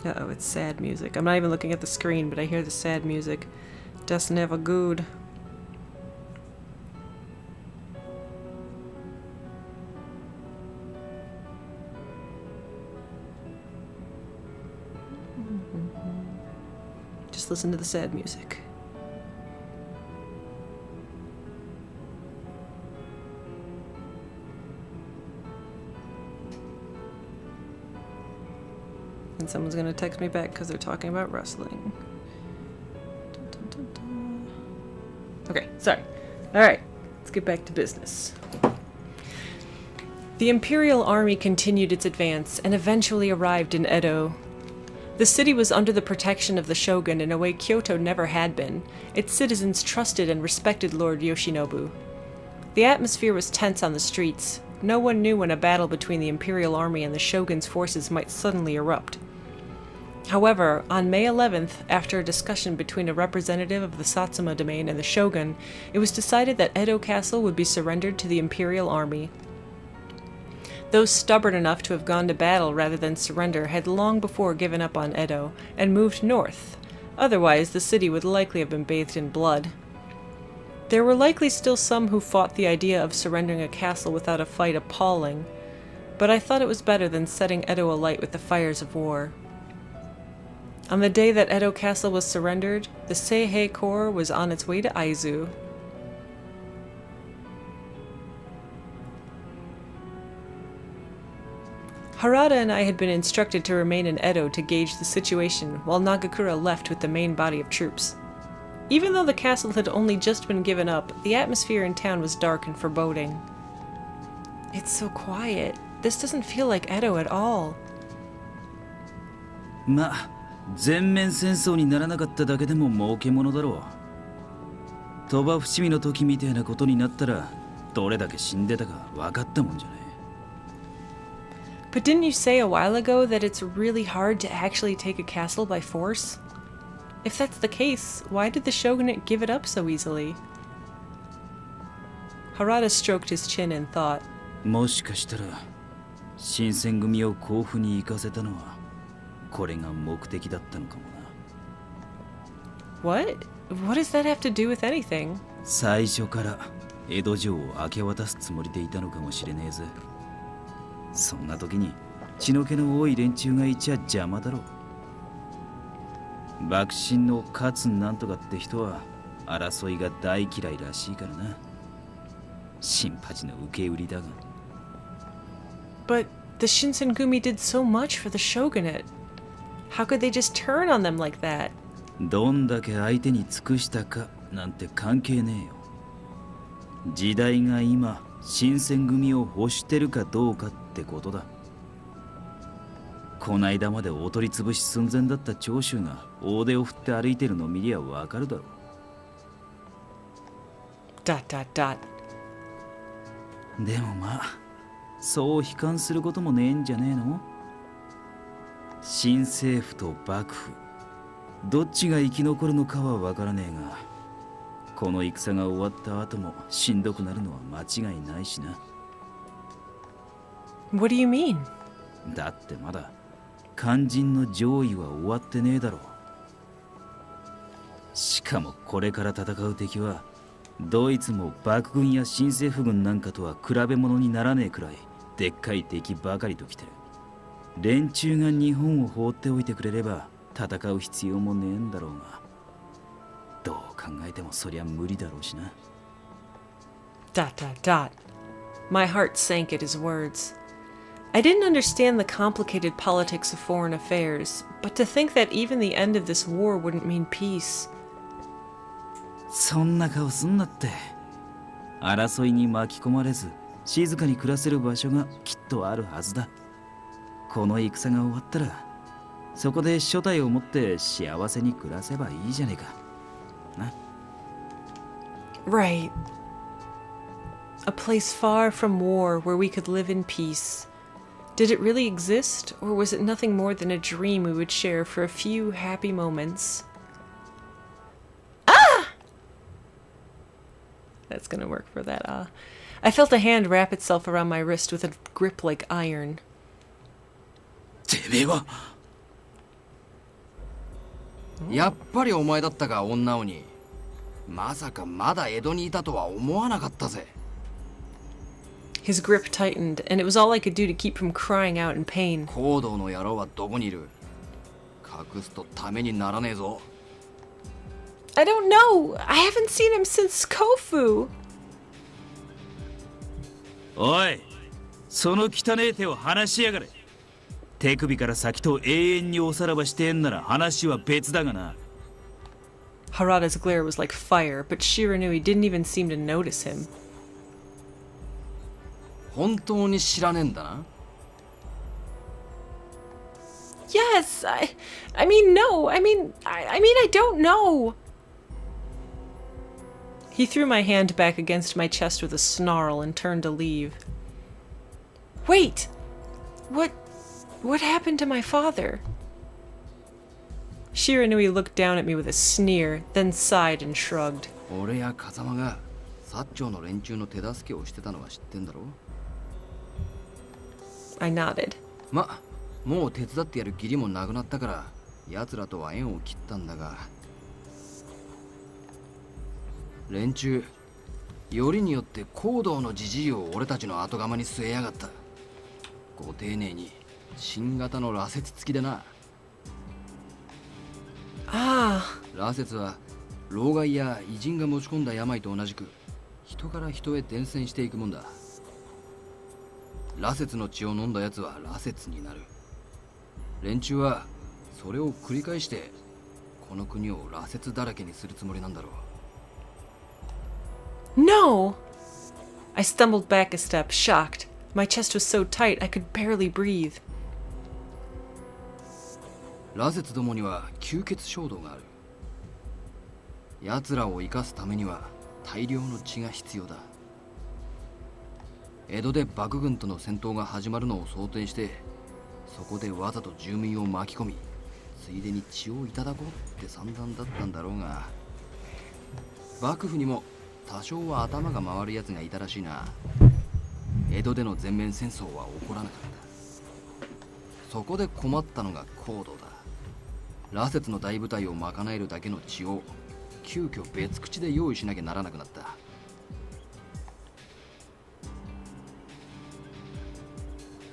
Uh-oh, it's sad music. I'm not even looking at the screen, but I hear the sad music. That's never good. Just listen to the sad music. And someone's gonna text me back because they're talking about wrestling. Dun, dun, dun, dun. Okay, sorry. Alright, let's get back to business. The Imperial Army continued its advance and eventually arrived in Edo. The city was under the protection of the shogun in a way Kyoto never had been. Its citizens trusted and respected Lord Yoshinobu. The atmosphere was tense on the streets. No one knew when a battle between the Imperial Army and the shogun's forces might suddenly erupt. However, on May 11th, after a discussion between a representative of the Satsuma domain and the shogun, it was decided that Edo Castle would be surrendered to the Imperial Army. Those stubborn enough to have gone to battle rather than surrender had long before given up on Edo and moved north. Otherwise, the city would likely have been bathed in blood. There were likely still some who fought the idea of surrendering a castle without a fight appalling, but I thought it was better than setting Edo alight with the fires of war. On the day that Edo Castle was surrendered, the Seihei Corps was on its way to Aizu. Harada and I had been instructed to remain in Edo to gauge the situation while Nagakura left with the main body of troops. Even though the castle had only just been given up, the atmosphere in town was dark and foreboding. It's so quiet. This doesn't feel like Edo at all. まあ、全面戦争にならなかっただけでも儲けものだろう。鳥羽伏見の時みたいなことになったら、どれだけ死んでたか分かったもんじゃない。But didn't you say a while ago that it's really hard to actually take a castle by force? If that's the case, why did the shogunate give it up so easily? Harada stroked his chin in thought. もしかしたら、新選組を甲府に行かせたのは、これが目的だったのかもな。What? What does that have to do with anything? 最初から江戸城を明け渡すつもりでいたのかもしれねえぜ。そんな時に血の気の多い連中がいちゃ邪魔だろう。幕臣の勝なんとかって人は争いが大嫌いらしいからな。新八の受け売りだが。But the Shinsengumi did so much for the shogunate. How could they just turn on them like that? どんだけ相手に尽くしたかなんて関係ねえよ。時代が今新選組を欲してるかどうかっってことだ。こないだまでお取り潰し寸前だった長州が大手を振って歩いてるのを見りゃわかるだろう。Dot dot dot. でもまあそう悲観することもねえんじゃねえの。新政府と幕府どっちが生き残るのかはわからねえが、この戦が終わった後もしんどくなるのは間違いないしな。 What do you mean? だってまだ肝心の上位は終わってねえだろう。しかもこれから戦う敵はドイツも幕軍や新政府軍なんかとは比べ物にならねえくらいでっかい敵ばかりと来てる。連中が日本を放っておいてくれれば戦う必要もねえんだろうが、どう考えてもそりゃ無理だろうしな。 Dot dot dot. My heart sank at his words. I didn't understand the complicated politics of foreign affairs, but to think that even the end of this war wouldn't mean peace. そんな顔すんなって。争いに巻き込まれず静かに暮らせる場所がきっとあるはずだ。この戦が終わったらそこで所帯を持って幸せに暮らせばいいじゃねえかな。 Right. A place far from war where we could live in peace. Did it really exist, or was it nothing more than a dream we would share for a few happy moments? Ah! That's gonna work for that, I felt a hand wrap itself around my wrist with a grip like iron. てめえはやっぱりお前だったか、女鬼。まさかまだ江戸にいたとは思わなかったぜ。 His grip tightened, and it was all I could do to keep from crying out in pain. 行動の野郎はどこにいる？隠すとためにならねえぞ。 I don't know! I haven't seen him since Kofu! おい、その汚え手を離しやがれ。手首から先と永遠におさらばしてんなら話は別だがな。 Harada's glare was like fire, but Shiranui didn't even seem to notice him. 本当に知らねえんだな。 Yes, I mean, no, I mean, I don't know. He threw my hand back against my chest with a snarl and turned to leave. Wait! What happened to my father? Shiranui looked down at me with a sneer, then sighed and shrugged. 俺や風間が薩長の連中の手助けをしてたのは知ってんだろ？ I nodded. ま、もう手伝ってやる義理もなくなったから奴らとは縁を切ったんだが、連中よりによって行動のじじいを俺たちの後釜に据えやがった。ご丁寧に新型の羅刹付きでな。 Ah, 羅刹は老害や偉人が持ち込んだ病と同じく人から人へ伝染していくもんだ。羅刹の血を飲んだやつは羅刹になる。連中はそれを繰り返してこの国を羅刹だらけにするつもりなんだろう。 no! I stumbled back a step, shocked. My chest was so tight I could barely breathe. 羅刹どもには吸血衝動がある。奴らを生かすためには大量の血が必要だ。江戸で幕軍との戦闘が始まるのを想定して、そこでわざと住民を巻き込み、ついでに血をいただこうって算段だったんだろうが、幕府にも多少は頭が回るやつがいたらしいな。江戸での全面戦争は起こらなかった。そこで困ったのが行動だ。羅刹の大部隊を賄えるだけの血を急遽別口で用意しなきゃならなくなった。っ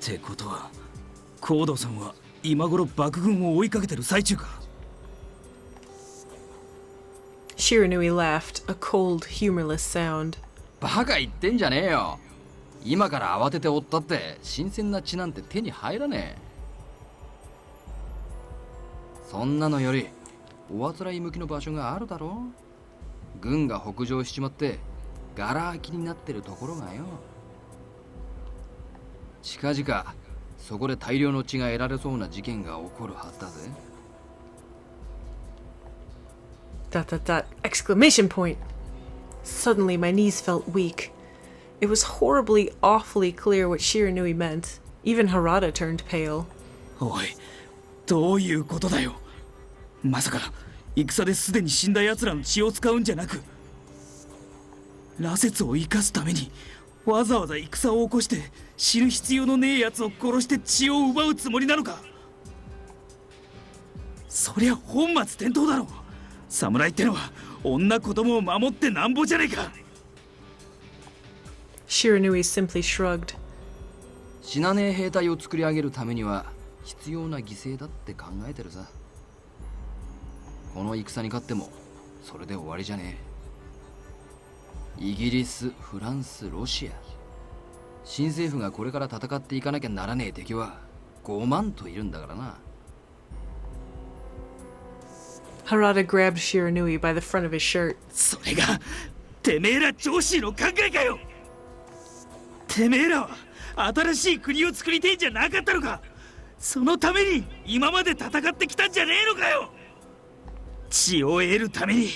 てことは高堂さんは今頃幕軍を追いかけてる最中か。 Shiranui laughed, a cold, humorless sound. バカ言ってんじゃねえよ。今から慌てて追ったって新鮮な血なんて手に入らねえ。そんなのよりおあつらい向きの場所があるだろ。軍が北上しちまってガラ空きになってるところがよ。近々そこで大量の血が得られそうな事件が起こるはずだぜ。Dot dot dot! Exclamation point! Suddenly my knees felt weak. It was horribly, awfully clear what Shiranui meant. Even Harada turned pale. おい、どういうことだよ。まさか戦ですでに死んだ奴らの血を使うんじゃなく、羅刹を生かすためにわざわざ戦を起こして死ぬ必要のねえ奴を殺して血を奪うつもりなのか。そりゃ本末転倒だろ。侍ってのは女子供を守ってなんぼじゃねえか。Shiranui simply shrugged. 死なねえ兵隊を作り上げるためには必要な犠牲だって考えてるさ。この戦に勝ってもそれで終わりじゃねえ。イギリス、フランス、ロシア、新政府がこれから戦っていかなきゃならねえ敵は5万といるんだからな。Harada grabbed Shiranui by the front of his shirt. それがてめえら上司の考えかよ。てめえらは新しい国を作りてえんじゃなかったのか。そのために今まで戦ってきたんじゃねえのかよ。血を得るために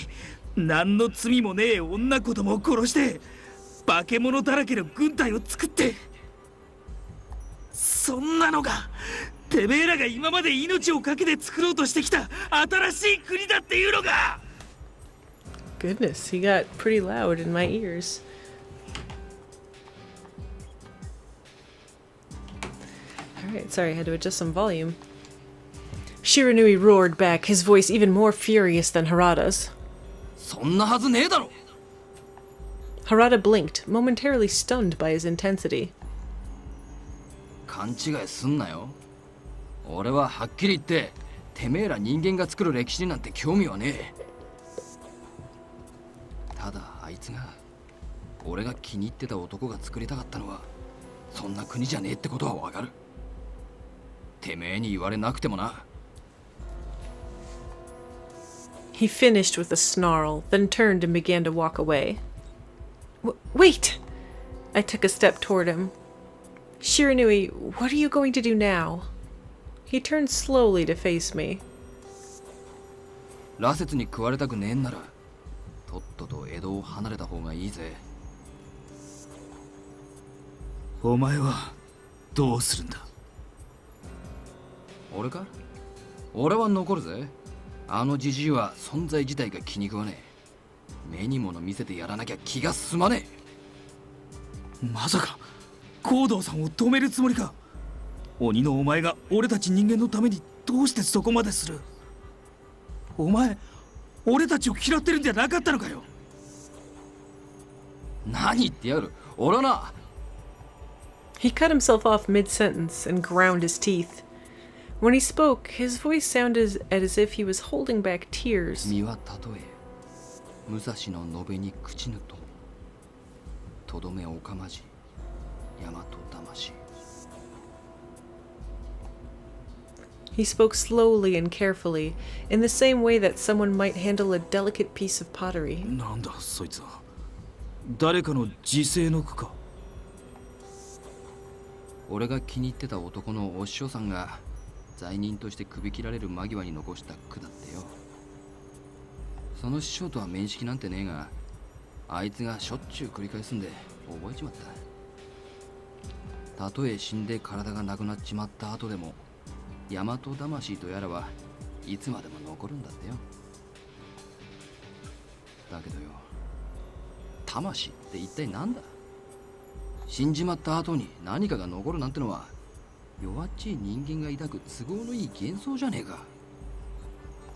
何の罪もねえ女子供を殺して化け物だらけの軍隊を作って、そんなのがてめえらが今まで命を懸けて作ろうとしてきた新しい国だっていうのか。 Goodness, he got pretty loud in my ears. Alright, sorry, I had to adjust some volume. Shiranui roared back, his voice even more furious than Harada's. そんなはずねえだろ。 Harada blinked, momentarily stunned by his intensity. 勘違いすんなよ。俺ははっきり言っててめえら人間が作る歴史になんて興味はねえ。ただあいつが、俺が気に入ってた男が作りたかったのはそんな国じゃねえってことはわかる。てめえに言われなくてもな。 He finished with a snarl, then turned and began to walk away. Wait! I took a step toward him. Shiranui, what are you going to do now? He turned slowly to face me. 羅刹に食われたくねえんならとっとと江戸を離れた方がいいぜ。お前はどうするんだ。俺か？俺は残るぜ。あのジジイは存在自体が気に食わねえ。目に物見せてやらなきゃ気が済まねえ。まさか光道さんを止めるつもりか。鬼のお前が俺たち人間のためにどうしてそこまでする。お前俺たちを嫌ってるんじゃなかったのかよ。何言ってやる。俺はな。 He cut himself off mid-sentence and ground his teeth. When he spoke, his voice sounded as if he was holding back tears. 身はたとえ武蔵の延べに朽ちぬともとどめおかまじ大和魂。 He spoke slowly and carefully, in the same way that someone might handle a delicate piece of pottery. なんだそいつは。誰かの自生の句か。俺が気に入ってた男のお師匠さんが罪人として首切られる間際に残した句だってよ。その師匠とは面識なんてねえが、あいつがしょっちゅう繰り返すんで覚えちまった。たとえ死んで体がなくなっちまった後でも大和魂とやらはいつまでも残るんだってよ。だけどよ、魂って一体なんだ。死んじまった後に何かが残るなんてのは弱っちい人間が抱く都合のいい幻想じゃねえか。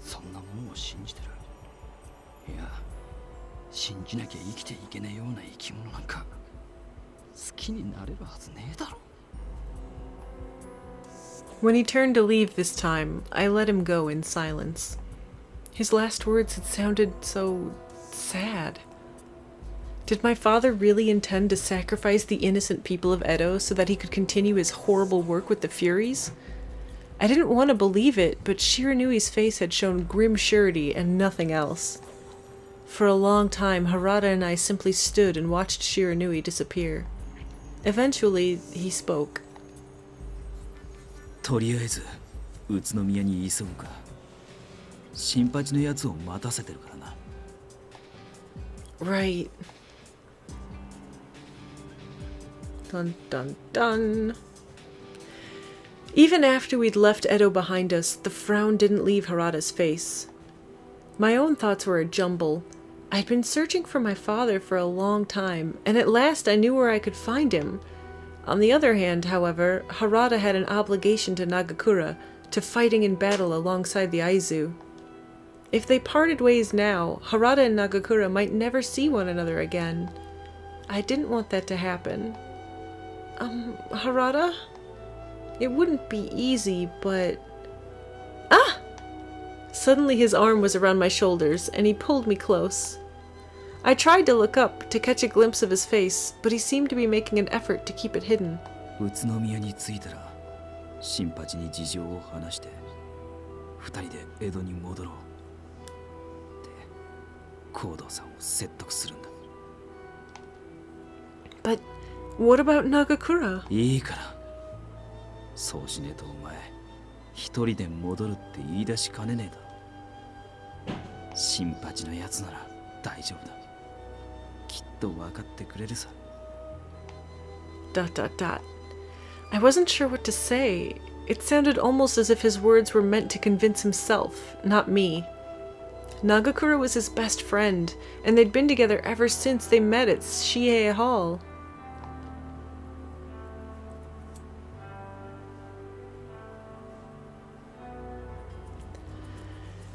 そんなもんを信じてる。いや、信じなきゃ生きていけねえような生き物なんか好きになれるはずねえだろ。 When he turned to leave this time, I let him go in silence. His last words had sounded so sad. Did my father really intend to sacrifice the innocent people of Edo so that he could continue his horrible work with the Furies? I didn't want to believe it, but Shiranui's face had shown grim surety and nothing else. For a long time, Harada and I simply stood and watched Shiranui disappear. Eventually, he spoke. とりあえず宇都宮に急ぐか。新八のやつを待たせてるからな。 Right. Dun dun dun. Even after we'd left Edo behind us, the frown didn't leave Harada's face. My own thoughts were a jumble. I'd been searching for my father for a long time, and at last I knew where I could find him. On the other hand, however, Harada had an obligation to Nagakura, to fighting in battle alongside the Aizu. If they parted ways now, Harada and Nagakura might never see one another again. I didn't want that to happen. Harada? It wouldn't be easy, but... Ah! Suddenly his arm was around my shoulders, and he pulled me close. I tried to look up to catch a glimpse of his face, but he seemed to be making an effort to keep it hidden. 宇都宮に着いたら新八に事情を話して二人で江戸に戻ろうって高堂さんを説得するんだ。 But what about Nagakura? いいから。そうしねえとお前一人で戻るって言い出しかねねえだろ。新八のやつなら大丈夫だ。きっと分かってくれるさ。 Dot dot dot. I wasn't sure what to say. It sounded almost as if his words were meant to convince himself, not me. Nagakura was his best friend, and they'd been together ever since they met at Shiei Hall.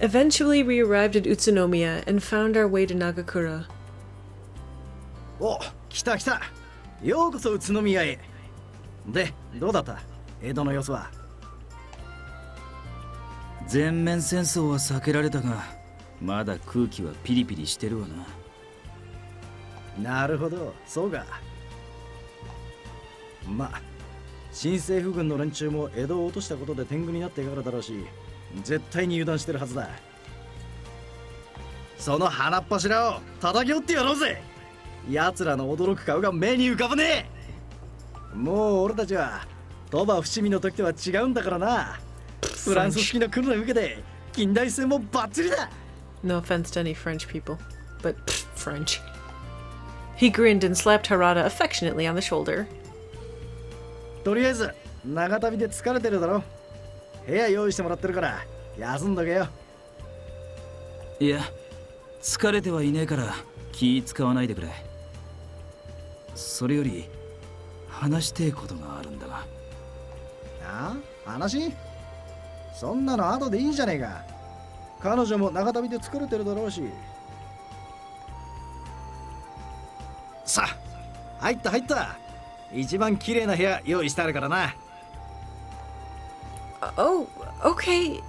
Eventually, we arrived at Utsunomiya and found our way to Nagakura. お、来た来た。ようこそ宇都宮へ。で、どうだった？江戸の様子は。全面戦争は避けられたが、まだ空気はピリピリしてるわな。なるほど、そうか。まあ、新政府軍の連中も江戸を落としたことで天狗になってからだろうし、絶対に油断してるはずだ。その鼻っ柱を叩き折ってやろうぜ。奴らの驚く顔が目に浮かぶね。もう俺たちは鳥羽伏見の時とは違うんだからな。フランス式の訓練受けて近代戦もバッチリだ。 No offense to any French people, but French. He grinned and slapped Harada affectionately on the shoulder. とりあえず長旅で疲れてるだろ。部屋用意してもらってるから休んどけよ。いや、疲れてはいねえから気使わないでくれ。それより話してえことがあるんだが。ああ、話？そんなの後でいいじゃねえか。彼女も長旅で疲れてるだろうし。さあ、入った入った。一番綺麗な部屋用意してあるからな。Oh, okay.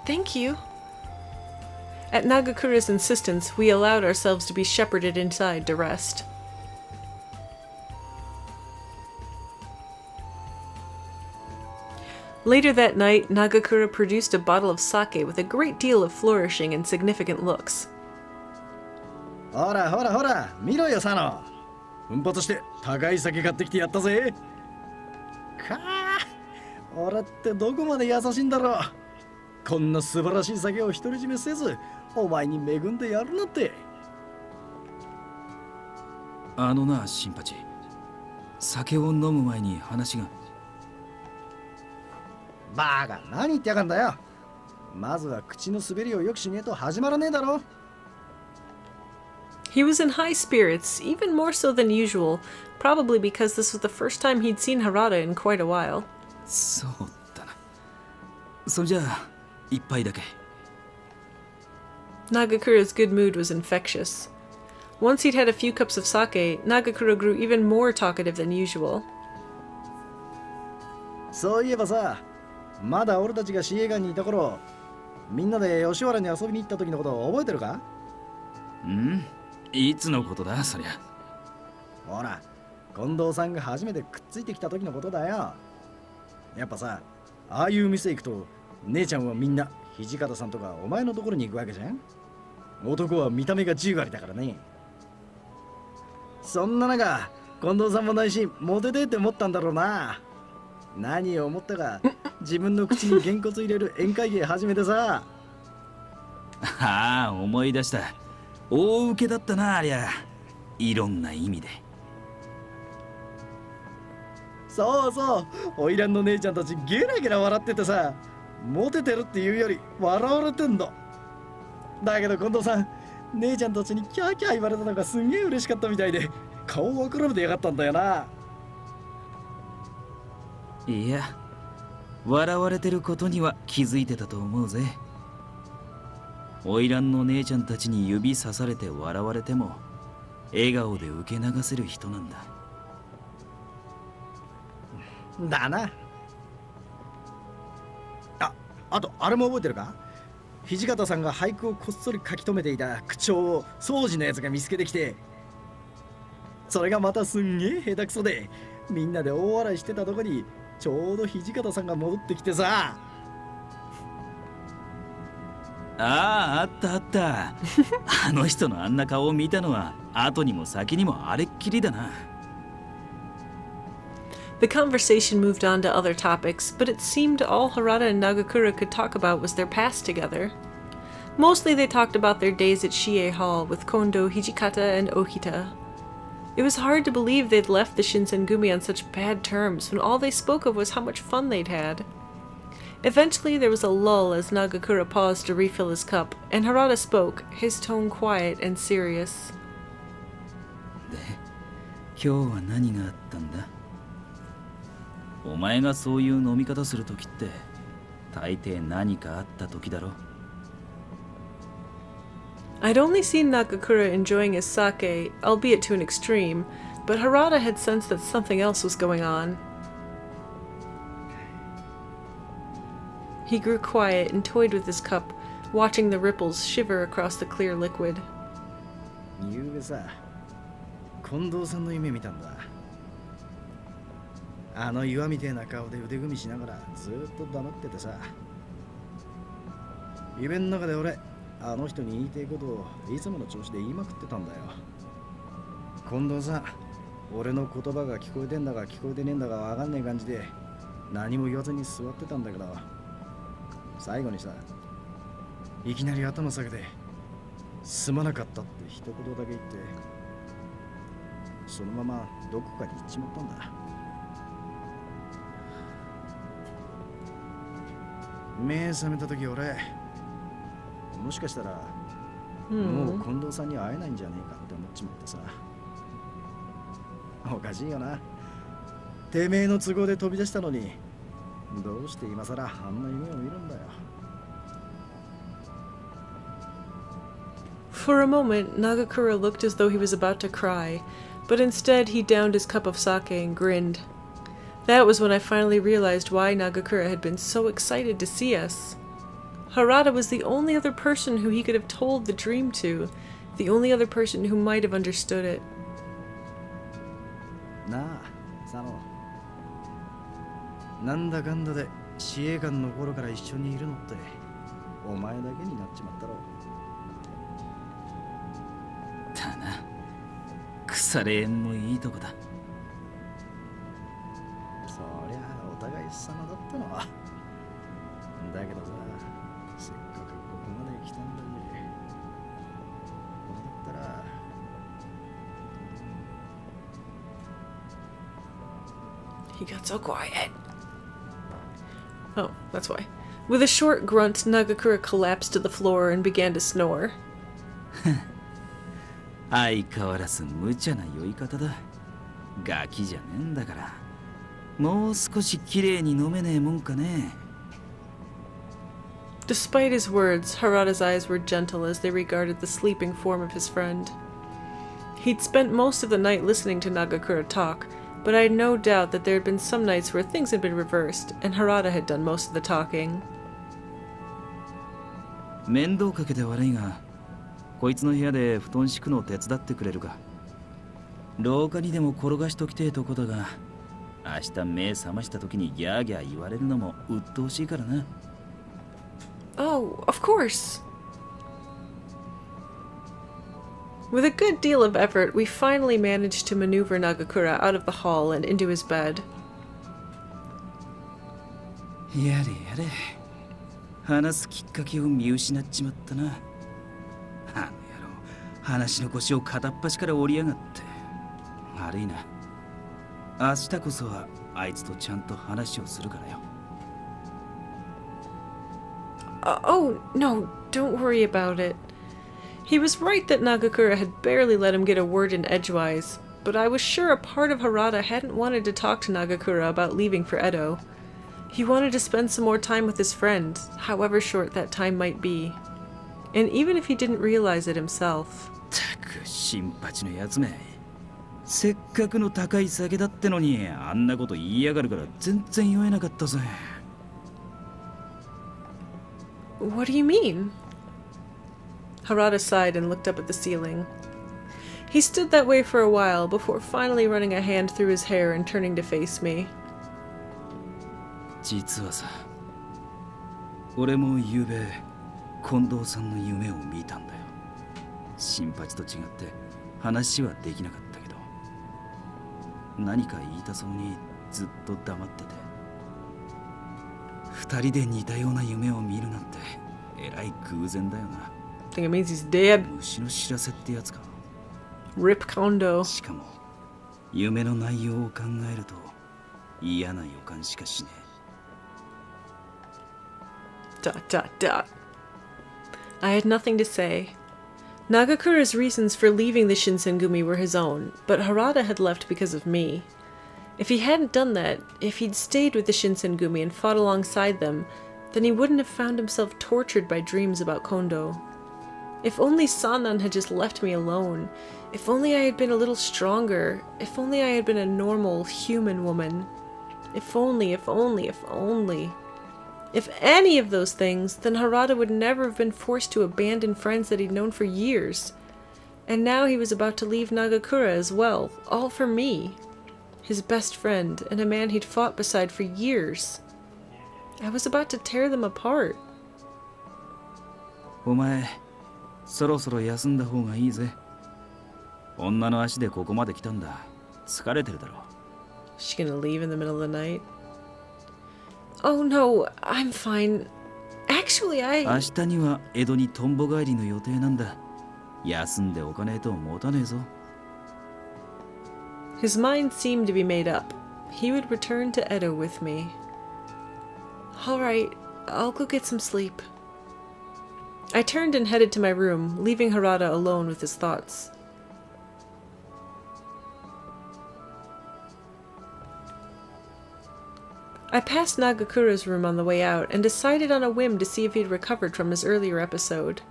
Thank you. At Nagakura's insistence, we allowed ourselves to be shepherded inside to rest. Later that night, Nagakura produced a bottle of sake with a great deal of flourishing and significant looks. ほらほらほら、見ろよ佐野。奮発して高い酒買ってきてやったぜ。かあ、俺ってどこまで優しいんだろう。こんな素晴らしい酒を独り占めせず、お前に恵んでやるなんて。あのな、新八。酒を飲む前に話が。バカ、何言ってやがんだよ。まずは口の滑りをよくしねえと始まらねえだろ。He was in high spirits, even more so than usual, probably because this was the first time he'd seen Harada in quite a while. そうだな。それじゃあ、一杯だけ。Nagakura's good mood was infectious. Once he'd had a few cups of sake, Nagakura grew even more talkative than usual. そういえばさ、まだ俺たちが市営館にいた頃、みんなで吉原に遊びに行った時のことを覚えてるか？いつのことだそりゃ。ほら、近藤さんが初めてくっついてきた時のことだよ。やっぱさ、ああいう店行くと姉ちゃんはみんな土方さんとかお前のところに行くわけじゃん。男は見た目が10割だからね。そんな中、近藤さんもないしモテてって思ったんだろうな。何を思ったか自分の口にげんこつ入れる宴会芸始めてさ。ああ、思い出した。大受けだったな、ありゃ。いろんな意味で。そうそう、花魁の姉ちゃんたちゲラゲラ笑っててさ、モテてるっていうより笑われてんの。だけど近藤さん、姉ちゃんたちにキャーキャー言われたのがすんげえ嬉しかったみたいで、顔を赤らめてやがったんだよな。いや、笑われてることには気づいてたと思うぜ。花魁の姉ちゃんたちに指さされて笑われても笑顔で受け流せる人なんだ。だな。あとあれも覚えてるか？土方さんが俳句をこっそり書き留めていた口調を宗司のやつが見つけてきて、それがまたすんげえ下手くそで、みんなで大笑いしてたとこにちょうど土方さんが戻ってきてさ。ああ、あったあった。あの人のあんな顔を見たのは後にも先にもあれっきりだな。The conversation moved on to other topics, but it seemed all Harada and Nagakura could talk about was their past together. Mostly they talked about their days at Shie Hall with Kondo, Hijikata, and Okita. It was hard to believe they'd left the Shinsengumi on such bad terms when all they spoke of was how much fun they'd had. Eventually there was a lull as Nagakura paused to refill his cup, and Harada spoke, his tone quiet and serious. で、今日は何があったんだ？お前がそういう飲み方するときって大抵何かあったときだろ。I'd only seen Nagakura enjoying his sake, albeit to an extreme, but Harada had sensed that something else was going on. He grew quiet and toyed with his cup, watching the ripples shiver across the clear liquid. ゆうべさ、近藤さんの夢見たんだ。あの岩みてえな顔で腕組みしながらずーっと黙っててさ、夢の中で俺、あの人に言いたいことをいつもの調子で言いまくってたんだよ。近藤さん、俺の言葉が聞こえてんだか聞こえてねえんだかわかんねえ感じで何も言わずに座ってたんだけど、最後にさ、いきなり頭下げてすまなかったって一言だけ言って、そのままどこかに行っちまったんだ。目覚めた時俺、もしかしたらもう近藤さんに会えないんじゃねえかって思っちまってさ。おかしいよな、てめえの都合で飛び出したのにどうして今さらあんな夢を見るんだよ。 For a moment, Nagakura looked as though he was about to cry, but instead he downed his cup of sake and grinned. That was when I finally realized why Nagakura had been so excited to see us. Harada was the only other person who he could have told the dream to, the only other person who might have understood it. なあ、佐野。なんだかんだで司令官の頃から一緒にいるのってお前だけになっちまったろ。だな、腐れ縁もいいとこだ。そりゃお互い様だったのは。だけどさ、せっかくここまで来たんだぜ。これだったら。 He got so quiet. Oh, that's why. With a short grunt, Nagakura collapsed to the floor and began to snore. 相変わらず無茶な酔い方だ。ガキじゃねえんだから。もう少し綺麗に飲めねえもんかね。 Despite his words, Harada's eyes were gentle as they regarded the sleeping form of his friend. He'd spent most of the night listening to Nagakura talk, but I had no doubt that there had been some nights where things had been reversed, and Harada had done most of the talking. 面倒かけて悪いが、こいつの部屋で布団敷くのを手伝ってくれるか。廊下にでも転がしときてえとこだが、明日目覚ました時にギャーギャー言われるのも鬱陶しいからな。Oh, of course! With a good deal of effort, we finally managed to maneuver Nagakura out of the hall and into his bed. やれやれ、話すきっかけを見失っちまったな。あの野郎、話の腰を片っ端から折りやがって。悪いな。明日こそはあいつとちゃんと話をするからよ。Oh, no, don't worry about it. He was right that Nagakura had barely let him get a word in edgewise, but I was sure a part of Harada hadn't wanted to talk to Nagakura about leaving for Edo. He wanted to spend some more time with his friend, however short that time might be. And even if he didn't realize it himself. たく、新八のやつめ。せっかくの高い酒だってのに、あんなこと言いやがるから全然酔えなかったぜ。What do you mean? Harada sighed and looked up at the ceiling. He stood that way for a while before finally running a hand through his hair and turning to face me. 実はさ、俺も昨べ近藤さんの夢を見たんだよ。新八と違って話はできなかったけど、何か言いたそうにずっと黙ってて、二人で似たような夢を見るなんてえらい偶然だよな。I think it means he's dead. 虫の知らせってやつか。 Rip Kondo. しかも夢の内容を考えると嫌な予感しかしねえ。 I had nothing to say. Nagakura's reasons for leaving the Shinsengumi were his own, but Harada had left because of me. If he hadn't done that, if he'd stayed with the Shinsengumi and fought alongside them, then he wouldn't have found himself tortured by dreams about Kondo. If only Sannan had just left me alone. If only I had been a little stronger. If only I had been a normal, human woman. If only, if only, if only. If any of those things, then Harada would never have been forced to abandon friends that he'd known for years. And now he was about to leave Nagakura as well, all for me. His best friend, and a man he'd fought beside for years. I was about to tear them apart. お前、そろそろ休んだ方がいいぜ。女の足でここまで来たんだ。疲れてるだろ。Is she gonna leave in the middle of the night? Oh no, I'm fine. Actually, 明日には江戸にとんぼ帰りの予定なんだ。休んでおかねえと持たねえぞ。His mind seemed to be made up. He would return to Edo with me. Alright, I'll go get some sleep. I turned and headed to my room, leaving Harada alone with his thoughts. I passed Nagakura's room on the way out and decided on a whim to see if he'd recovered from his earlier episode.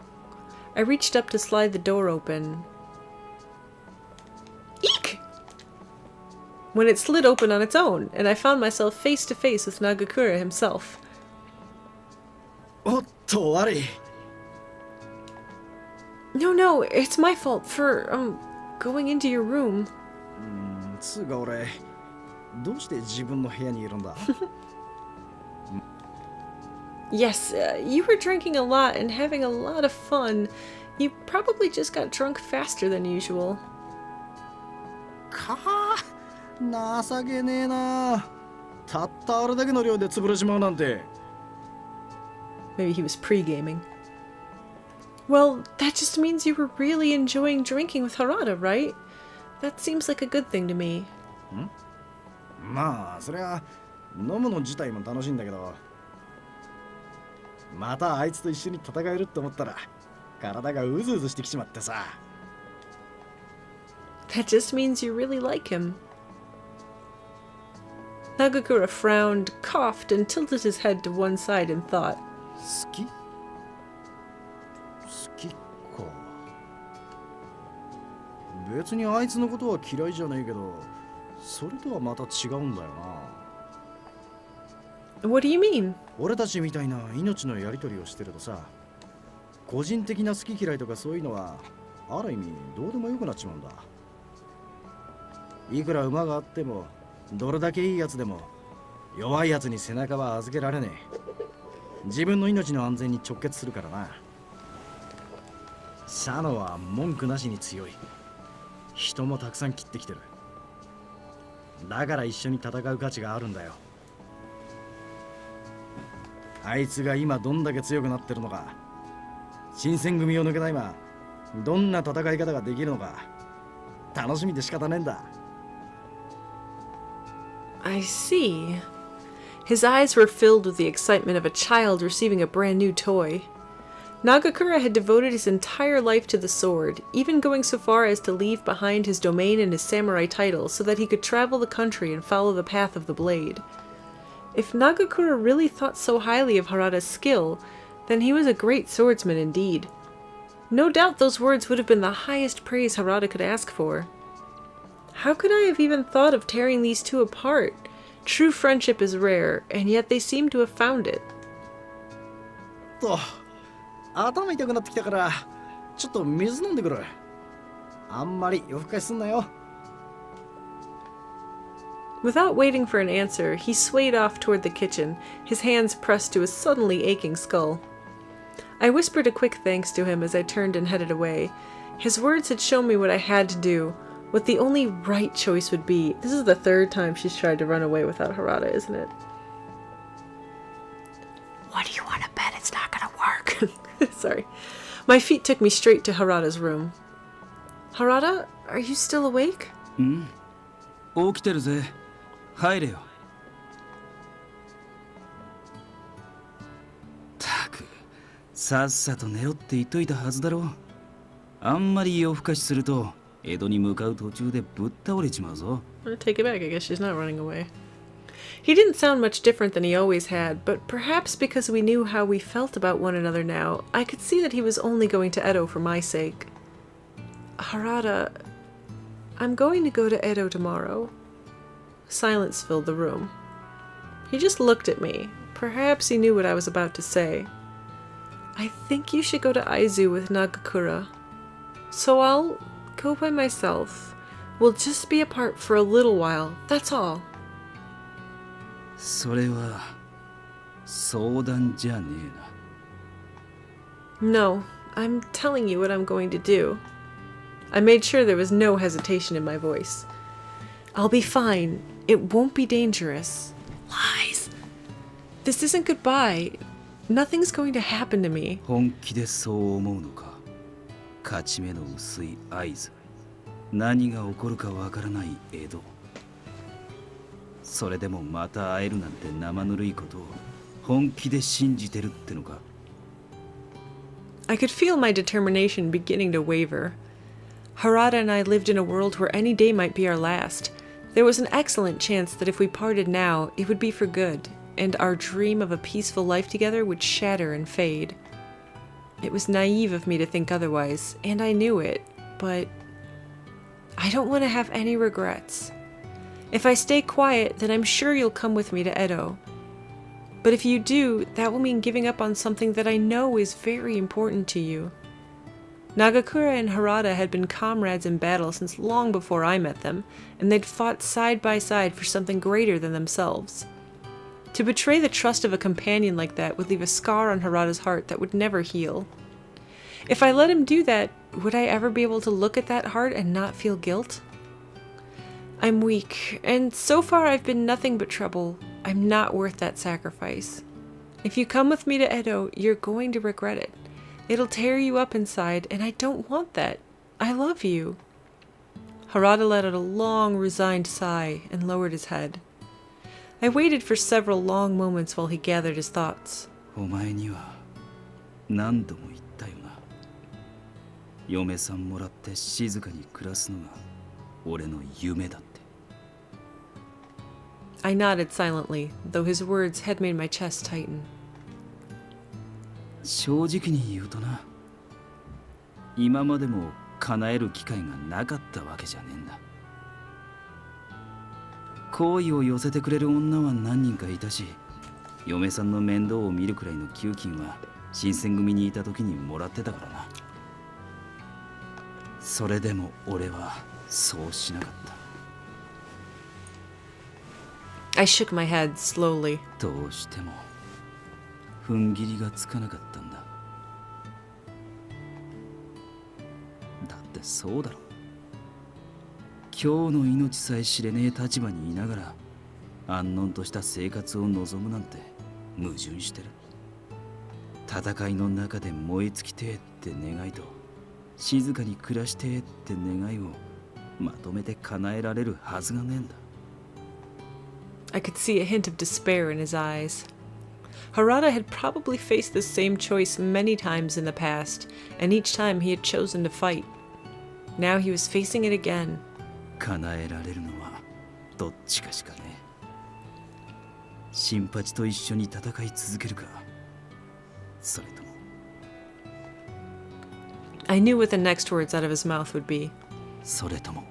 I reached up to slide the door open. Eek! When it slid open on its own, and I found myself face to face with Nagakura himself. おっと、悪い。No, no, it's my fault for, going into your room. つうか俺、どうして自分の部屋にいるんだ？ Yes, you were drinking a lot and having a lot of fun. You probably just got drunk faster than usual. かあ、情けねえな。たったあれだけの量で潰れちまうなんて。Maybe he was pre-gaming. Well, that just means you were really enjoying drinking with Harada, right? That seems like a good thing to me. まあ、そりゃ飲むの自体も楽しいんだけど、またあいつと一緒に戦えるって思ったら体がうずうずしてきちまってさ。That just means you really like him. Nagakura frowned, coughed, and tilted his head to one side in thought. 好き？好きか。別にあいつのことは嫌いじゃないけど、それとはまた違うんだよな。What do you mean? 俺たちみたいな命のやり取りをしてるとさ、個人的な好き嫌いとかそういうのはある意味どうでもよくなっちまうんだ。いくら馬があっても、どれだけいいやつでも弱いやつに背中は預けられねえ。自分の命の安全に直結するからな。サノは文句なしに強い。人もたくさん切ってきてる。だから一緒に戦う価値があるんだよ。あいつが今どんだけ強くなってるのか、新選組を抜けた今どんな戦い方ができるのか楽しみで仕方ねえんだ。 I see. His eyes were filled with the excitement of a child receiving a brand new toy. Nagakura had devoted his entire life to the sword, even going so far as to leave behind his domain and his samurai title so that he could travel the country and follow the path of the blade. If Nagakura really thought so highly of Harada's skill, then he was a great swordsman indeed. No doubt those words would have been the highest praise Harada could ask for. How could I have even thought of tearing these two apart? True friendship is rare, and yet they seem to have found it. と頭痛くなってきたからちょっと水飲んでくる。あんまり夜更かしすんなよ。 Without waiting for an answer, he swayed off toward the kitchen, his hands pressed to his suddenly aching skull. I whispered a quick thanks to him as I turned and headed away. His words had shown me what I had to do, what the only right choice would be. This is the third time she's tried to run away without Harada, isn't it? What do you want to bet it's not gonna work? Sorry. My feet took me straight to Harada's room. Harada, are you still awake? 起きてるぜ。入れよ。たく、さっさと寝ろって言っといたはずだろ。あんまり夜更かしすると江戸に向かう途中でぶっ倒れちまうぞ。I'll take it back. I guess she's not running away. He didn't sound much different than he always had, but perhaps because we knew how we felt about one another now, I could see that he was only going to Edo for my sake. Harada, I'm going to go to Edo tomorrow. Silence filled the room. He just looked at me. Perhaps he knew what I was about to say. I think you should go to Aizu with Nagakura. So I'll go by myself. We'll just be apart for a little while, that's all. それは相談じゃねえな。 No, I'm telling you what I'm going to do. I made sure there was no hesitation in my voice. I'll be fine. It won't be dangerous. Lies. This isn't goodbye. Nothing's going to happen to me. 本気でそう思うのか。勝ち目の薄い合図。何が起こるかわからない江戸。それでもまた会えるなんて生ぬるいことを本気で信じてるってのか。 I could feel my determination beginning to waver. Harada and I lived in a world where any day might be our last. There was an excellent chance that if we parted now, it would be for good, and our dream of a peaceful life together would shatter and fade. It was naive of me to think otherwise, and I knew it, but I don't want to have any regrets. If I stay quiet, then I'm sure you'll come with me to Edo. But if you do, that will mean giving up on something that I know is very important to you. Nagakura and Harada had been comrades in battle since long before I met them, and they'd fought side by side for something greater than themselves. To betray the trust of a companion like that would leave a scar on Harada's heart that would never heal. If I let him do that, would I ever be able to look at that heart and not feel guilt? I'm weak, and so far I've been nothing but trouble. I'm not worth that sacrifice. If you come with me to Edo, you're going to regret it. It'll tear you up inside, and I don't want that. I love you. Harada let out a long, resigned sigh and lowered his head. I waited for several long moments while he gathered his thoughts. お前には何度も言ったよな。嫁さんもらって静かに暮らすのが俺の夢だって。 I nodded silently, though his words had made my chest tighten. 正直に言うとな、今までも叶える機会がなかったわけじゃねえんだ。好意を寄せてくれる女は何人かいたし、嫁さんの面倒を見るくらいの給金は新選組にいた時にもらってたからな。それでも俺はそうしなかった。 I shook my head slowly. どうしても踏ん切りがつかなかったんだ。だってそうだろ。今日の命さえ知れねえ立場にいながら安穏とした生活を望むなんて矛盾してる。戦いの中で燃え尽きてえって願いと静かに暮らしてえって願いをまとめて叶えられるはずがねえんだ。 I could see a hint of despair in his eyes. Harada had probably faced this same choice many times in the past, and each time he had chosen to fight. Now he was facing it again. 叶えられるのはどっちかしかねえ。新八と一緒に戦い続けるか、それとも。 I knew what the next words out of his mouth would be. それとも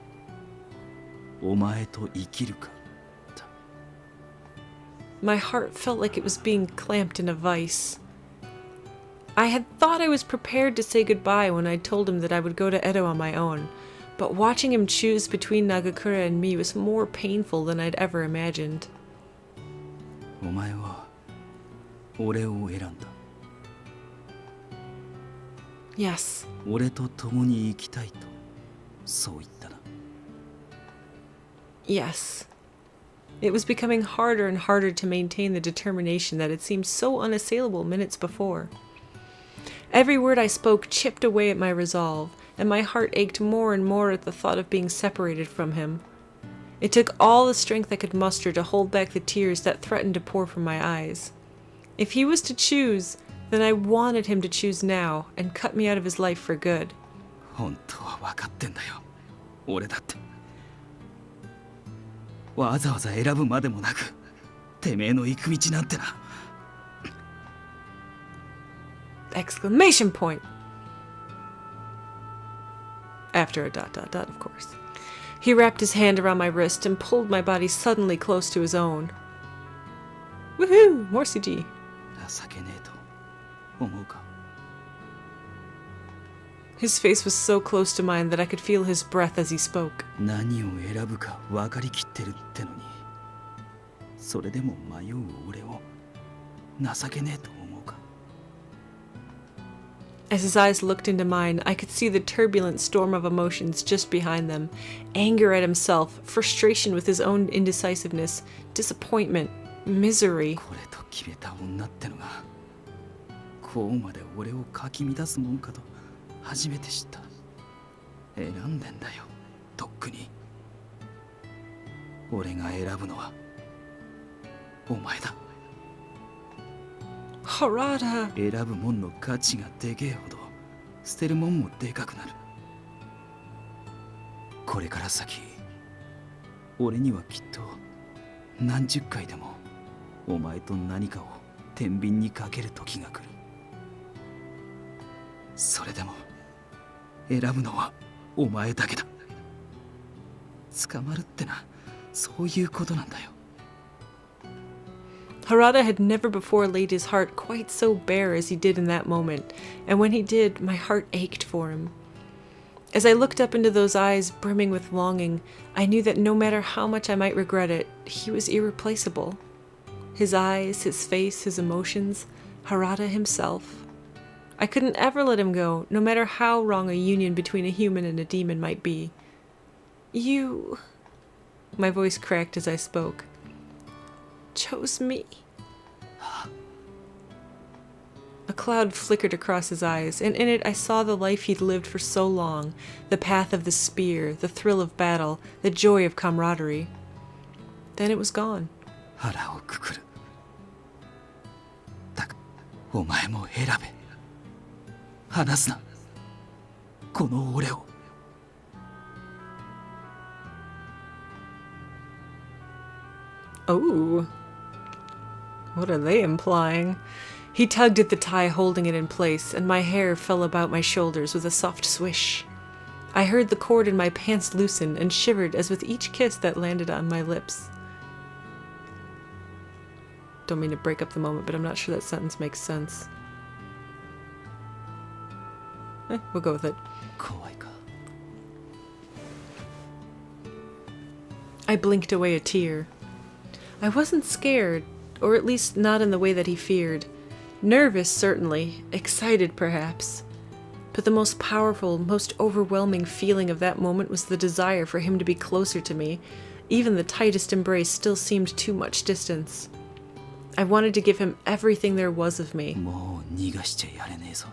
お前と生きるか。 My heart felt like it was being clamped in a vice. I had thought I was prepared to say goodbye when I told him that I would go to Edo on my own, but watching him choose between Nagakura and me was more painful than I'd ever imagined. お前は俺を選んだ。 Yes, 俺と共に生きたいとそう言ったな。 yes. It was becoming harder and harder to maintain the determination that had seemed so unassailable minutes before. Every word I spoke chipped away at my resolve, and my heart ached more and more at the thought of being separated from him. It took all the strength I could muster to hold back the tears that threatened to pour from my eyes. If he was to choose, then I wanted him to choose now and cut me out of his life for good. 本当は分かってんだよ。俺だって。わざわざ選ぶまでもなく、てめえの行く道なんてな。 Exclamation point! After a ... of course. He wrapped his hand around my wrist and pulled my body suddenly close to his own. Woohoo! More CG. 情けねえと思うか。 His face was so close to mine that I could feel his breath as he spoke. 何を選ぶか分かりきってるってのに、それでも迷う俺を情けねえと思うか。 As his eyes looked into mine, I could see the turbulent storm of emotions just behind them. Anger at himself, frustration with his own indecisiveness, disappointment, misery. これと決めた女ってのがこうまで俺をかき乱すもんかと初めて知った。選んでんだよ、とっくに。俺が選ぶのはお前だ。 Harada! 選ぶもんの価値がでけえほど捨てるもんもでかくなる。これから先俺にはきっと何十回でもお前と何かを天秤にかける時が来る。それでも選ぶのはお前だけだ。捕まるってな、そういうことなんだよ。 Harada had never before laid his heart quite so bare as he did in that moment, and when he did, my heart ached for him. As I looked up into those eyes brimming with longing, I knew that no matter how much I might regret it, he was irreplaceable. His eyes, his face, his emotions, Harada himself. I couldn't ever let him go, no matter how wrong a union between a human and a demon might be. You... My voice cracked as I spoke. Chose me. A cloud flickered across his eyes, and in it I saw the life he'd lived for so long, the path of the spear, the thrill of battle, the joy of camaraderie. Then it was gone. 腹をくくる。だがお前も選べ。離すな、この俺を。 Oh. What are they implying? He tugged at the tie, holding it in place, and my hair fell about my shoulders with a soft swish. I heard the cord in my pants loosen and shivered as with each kiss that landed on my lips. Don't mean to break up the moment, but I'm not sure that sentence makes sense. We'll go with it. 怖いか。 I blinked away a tear. I wasn't scared, or at least not in the way that he feared. Nervous, certainly. Excited, perhaps. But the most powerful, most overwhelming feeling of that moment was the desire for him to be closer to me. Even the tightest embrace still seemed too much distance. I wanted to give him everything there was of me. もう逃がしちゃやれねえぞ。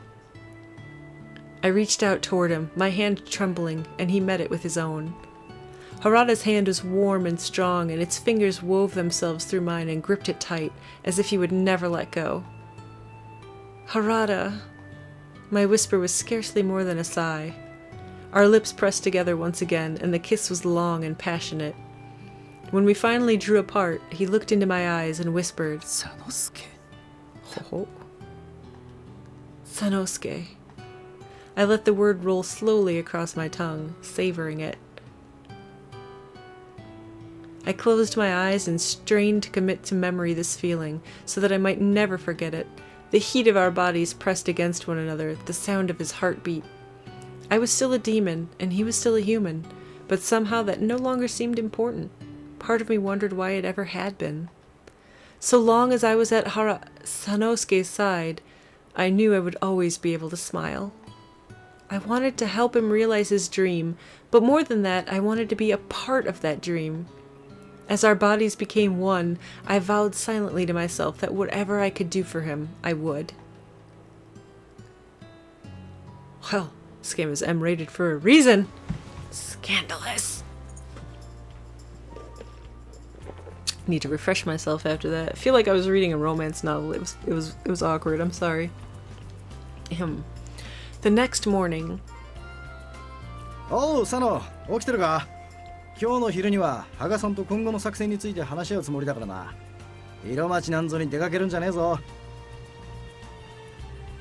I reached out toward him, my hand trembling, and he met it with his own. Harada's hand was warm and strong, and its fingers wove themselves through mine and gripped it tight, as if he would never let go. Harada. My whisper was scarcely more than a sigh. Our lips pressed together once again, and the kiss was long and passionate. When we finally drew apart, he looked into my eyes and whispered, Sanosuke. "Oh. Sanosuke." I let the word roll slowly across my tongue, savoring it. I closed my eyes and strained to commit to memory this feeling, so that I might never forget it. The heat of our bodies pressed against one another, the sound of his heartbeat. I was still a demon, and he was still a human, but somehow that no longer seemed important. Part of me wondered why it ever had been. So long as I was at Sanosuke's side, I knew I would always be able to smile. I wanted to help him realize his dream, but more than that, I wanted to be a part of that dream. As our bodies became one, I vowed silently to myself that whatever I could do for him, I would. Well, this game is M-rated for a reason. Scandalous. Need to refresh myself after that. I feel like I was reading a romance novel. It was awkward. I'm sorry. The next morning. おう、佐野、起きてるか？今日の昼には羽賀さんと今後の作戦について話し合うつもりだからな。色町なんぞに出かけるんじゃねえぞ。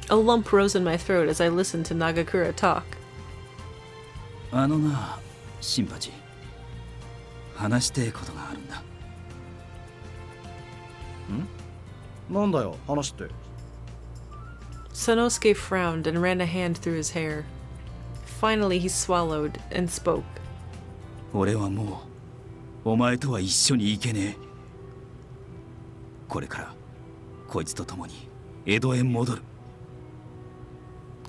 A lump rose in my throat as I listened to Nagakura talk. あのな、新八。話してえことがあるんだ。なんだよ、話って。Sanosuke frowned and ran a hand through his hair. Finally he swallowed and spoke. 俺はもうお前とは一緒に行けねえ。これからこいつと共に江戸へ戻る。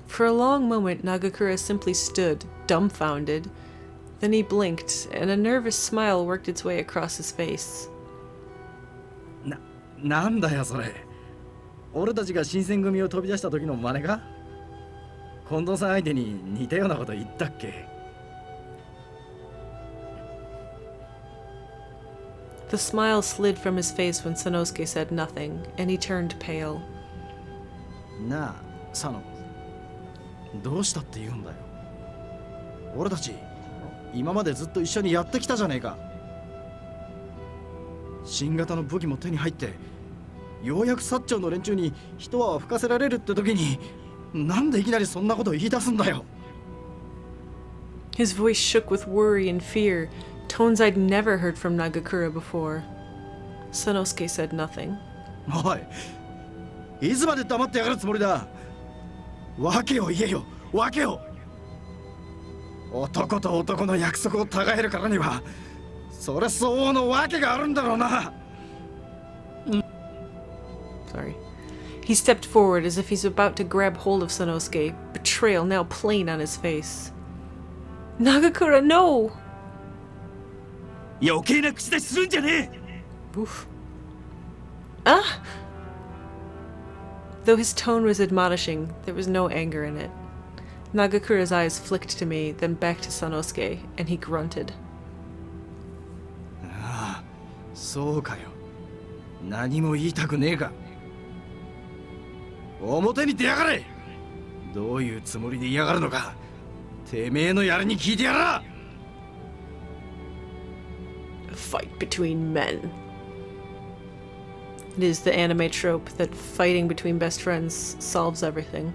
For a long moment, Nagakura simply stood, dumbfounded. Then he blinked, and a nervous smile worked its way across his face. なんだよそれ。俺たちが新選組を飛び出した時の真似か？近藤さん相手に似たようなこと言ったっけ？ The smile slid from his face when Sanosuke said nothing, and he turned pale. なあ、佐野。どうしたって言うんだよ。俺たち今までずっと一緒にやってきたじゃねえか。新型の武器も手に入って、ようやく薩長の連中に一泡吹かせられるって時に、なんでいきなりそんなこと言い出すんだよ。His voice shook with worry and fear, tones I'd never heard from Nagakura before. Sanosuke said nothing. おい、いつまで黙ってやがるつもりだ。訳を言えよ、訳を。男と男の約束を違えるからには、それ相応の訳があるんだろうな。Sorry. He stepped forward as if he's about to grab hold of Sanosuke, betrayal now plain on his face. Nagakura, no! 余計な口出しするんじゃねえ。 Oof. Ah! Though his tone was admonishing, there was no anger in it. Nagakura's eyes flicked to me, then back to Sanosuke, and he grunted. ああ、そうかよ。何も言いたくねえか。表に出やがれ。どういうつもりで嫌がるのか、てめえのやりに聞いてやら。A fight between men. It is the anime trope that fighting between best friends solves everything.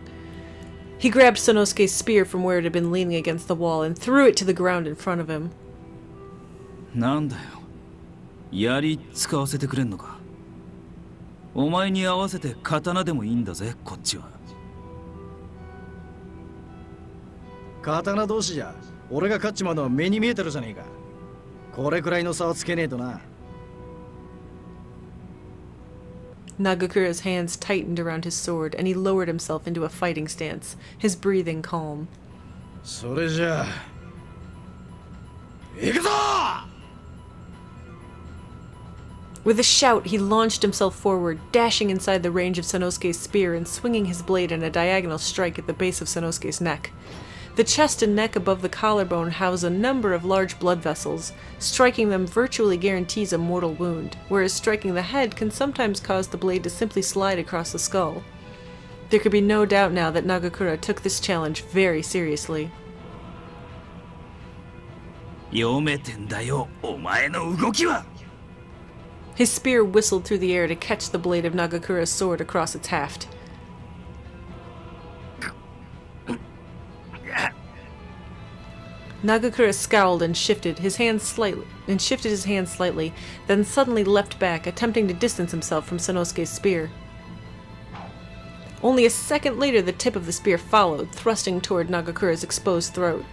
He grabbed Sanosuke's spear from where it had been leaning against the wall and threw it to the ground in front of him. なんだよ。槍使わせてくれんのか。お前に合わせて刀でもいいんだぜ、こっちは。刀同士じゃ俺が勝っちまうのは目に見えてるじゃねえか。これくらいの差をつけねえとな。Nagakura's hands tightened around his sword, and he lowered himself into a fighting stance, his breathing calm. それじゃあ、行くぞ! With a shout, he launched himself forward, dashing inside the range of Sanosuke's spear and swinging his blade in a diagonal strike at the base of Sanosuke's neck. The chest and neck above the collarbone house a number of large blood vessels. Striking them virtually guarantees a mortal wound, whereas striking the head can sometimes cause the blade to simply slide across the skull. There could be no doubt now that Nagakura took this challenge very seriously. 読めてんだよ、お前の動きは。 His spear whistled through the air to catch the blade of Nagakura's sword across its haft. Nagakura scowled and shifted his hand slightly, then suddenly leapt back, attempting to distance himself from Sanosuke's spear. Only a second later, the tip of the spear followed, thrusting toward Nagakura's exposed throat.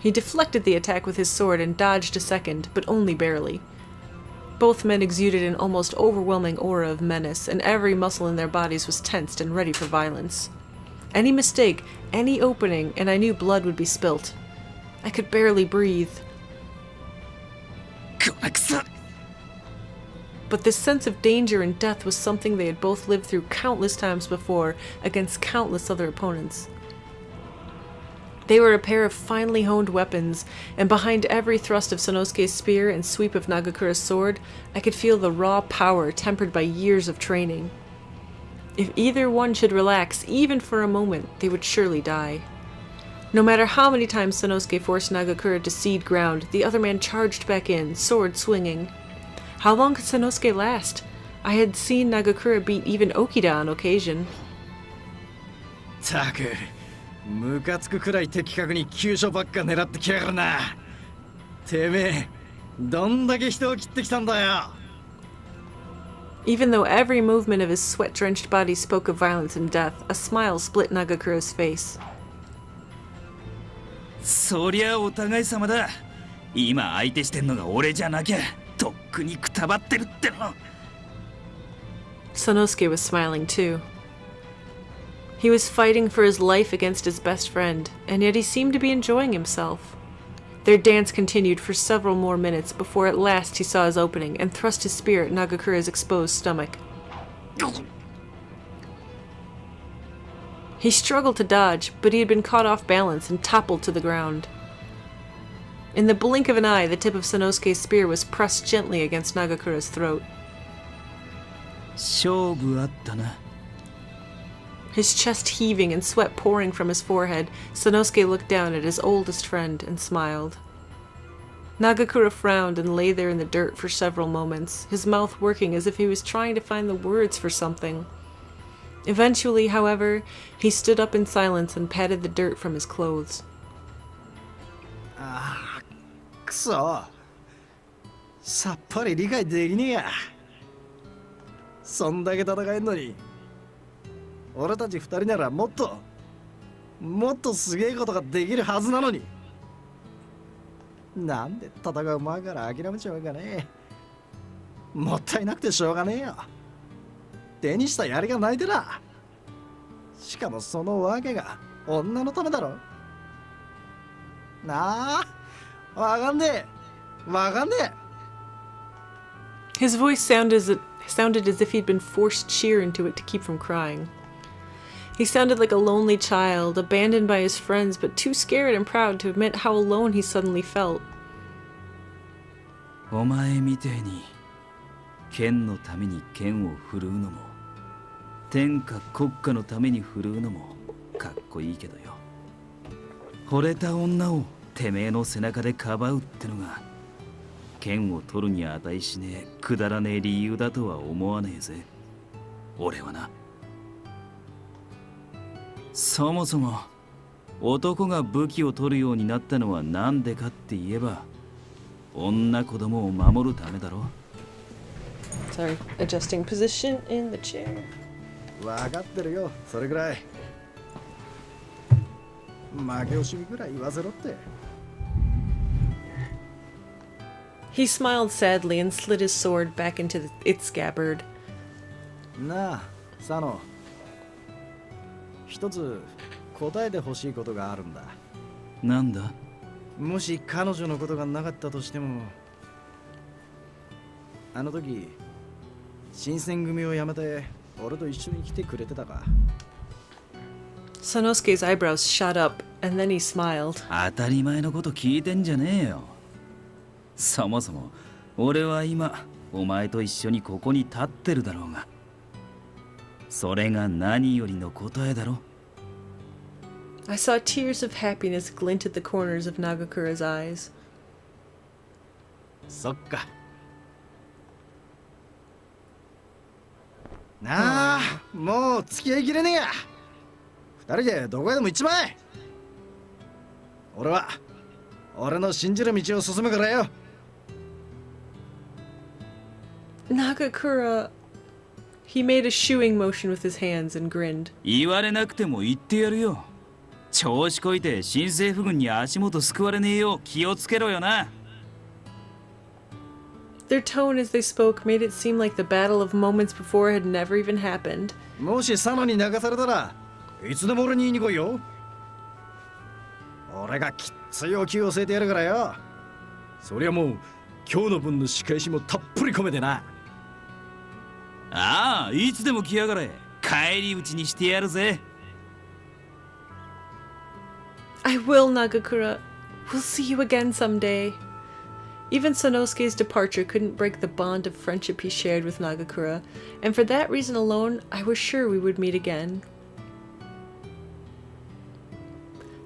He deflected the attack with his sword and dodged a second, but only barely. Both men exuded an almost overwhelming aura of menace, and every muscle in their bodies was tensed and ready for violence. Any mistake, any opening, and I knew blood would be spilt. I could barely breathe. But this sense of danger and death was something they had both lived through countless times before, against countless other opponents. They were a pair of finely honed weapons, and behind every thrust of Sanosuke's spear and sweep of Nagakura's sword, I could feel the raw power tempered by years of training. If either one should relax, even for a moment, they would surely die. No matter how many times Sanosuke forced Nagakura to cede ground, the other man charged back in, sword swinging. How long could Sanosuke last? I had seen Nagakura beat even Okida on occasion. たく、ムカつくくらい的確に急所ばっか狙ってきやがるな。てめえ、どんだけ人を切ってきたんだよ。 Even though every movement of his sweat-drenched body spoke of violence and death, a smile split Nagakura's face. そりゃお互い様だ。今相手してんのが俺じゃなきゃ、とっくにくたばってるっての。 Sanosuke was smiling too. He was fighting for his life against his best friend, and yet he seemed to be enjoying himself. Their dance continued for several more minutes before at last he saw his opening and thrust his spear at Nagakura's exposed stomach. He struggled to dodge, but he had been caught off balance and toppled to the ground. In the blink of an eye, the tip of Sanosuke's spear was pressed gently against Nagakura's throat. 勝負あったな。 His chest heaving and sweat pouring from his forehead, Sanosuke looked down at his oldest friend and smiled. Nagakura frowned and lay there in the dirt for several moments, his mouth working as if he was trying to find the words for something. Eventually, however, he stood up in silence and patted the dirt from his clothes. ああ、くそ。さっぱり理解できねえや。そんだけ戦えんのに。 俺たち二人ならもっとすげえことができるはずなのに。なんで戦う前から諦めちゃうかね。もったいなくてしょうがねえよ。手にした槍がないでな。しかもその訳が女のためだろ。なあ、わかんねえ。わかんねえ。 His voice sounded as if he'd been forced sheer into it to keep from crying. He sounded like a lonely child, abandoned by his friends, but too scared and proud to admit how alone he suddenly felt. お前みてえに剣のために剣を振るうのも天下国家のために振るうのもかっこいいけどよ。惚れた女をてめえの背中でかばうってのが剣を取るに値しねえくだらねえ理由だとは思わねえぜ。俺はな。 そもそも男が武器を取るようになったのはなんでかって言えば女子供を守るためだろ。 Sorry, adjusting position in the chair. わかってるよ、それぐらい。負け惜しみぐらい言わせろって。 He smiled sadly and slid his sword back into its scabbard. なあ、佐野。 一つ答えてほしいことがあるんだ。なんだ？もし彼女のことがなかったとしても、あの時新選組を辞めて俺と一緒に来てくれてたか。 Sanosuke's eyebrows shot up, and then he smiled. 当たり前のこと聞いてんじゃねえよ。そもそも俺は今お前と一緒にここに立ってるだろうが、それが何よりの答えだろ。 I saw tears of happiness glint at the corners of Nagakura's eyes. そっか。なあ、もう付き合いきれねえや。二人でどこへでも行っちまえ。俺は俺の信じる道を進むからよ。 Nagakura... He made a shooing motion with his hands and grinned. 言われなくても言ってやるよ。調子こいて新政府軍に足元すくわれねえよう気をつけろよな。 Their tone as they spoke made it seem like the battle of moments before had never even happened. もし佐野に流されたらいつでも俺に言いに来いよ。俺がきっついお灸を据えてやるからよ。そりゃもう今日の分の仕返しもたっぷり込めてな。ああ、いつでも来やがれ。帰り討ちにしてやるぜ。 I will, Nagakura. We'll see you again someday. Even Sanosuke's departure couldn't break the bond of friendship he shared with Nagakura, and for that reason alone, I was sure we would meet again.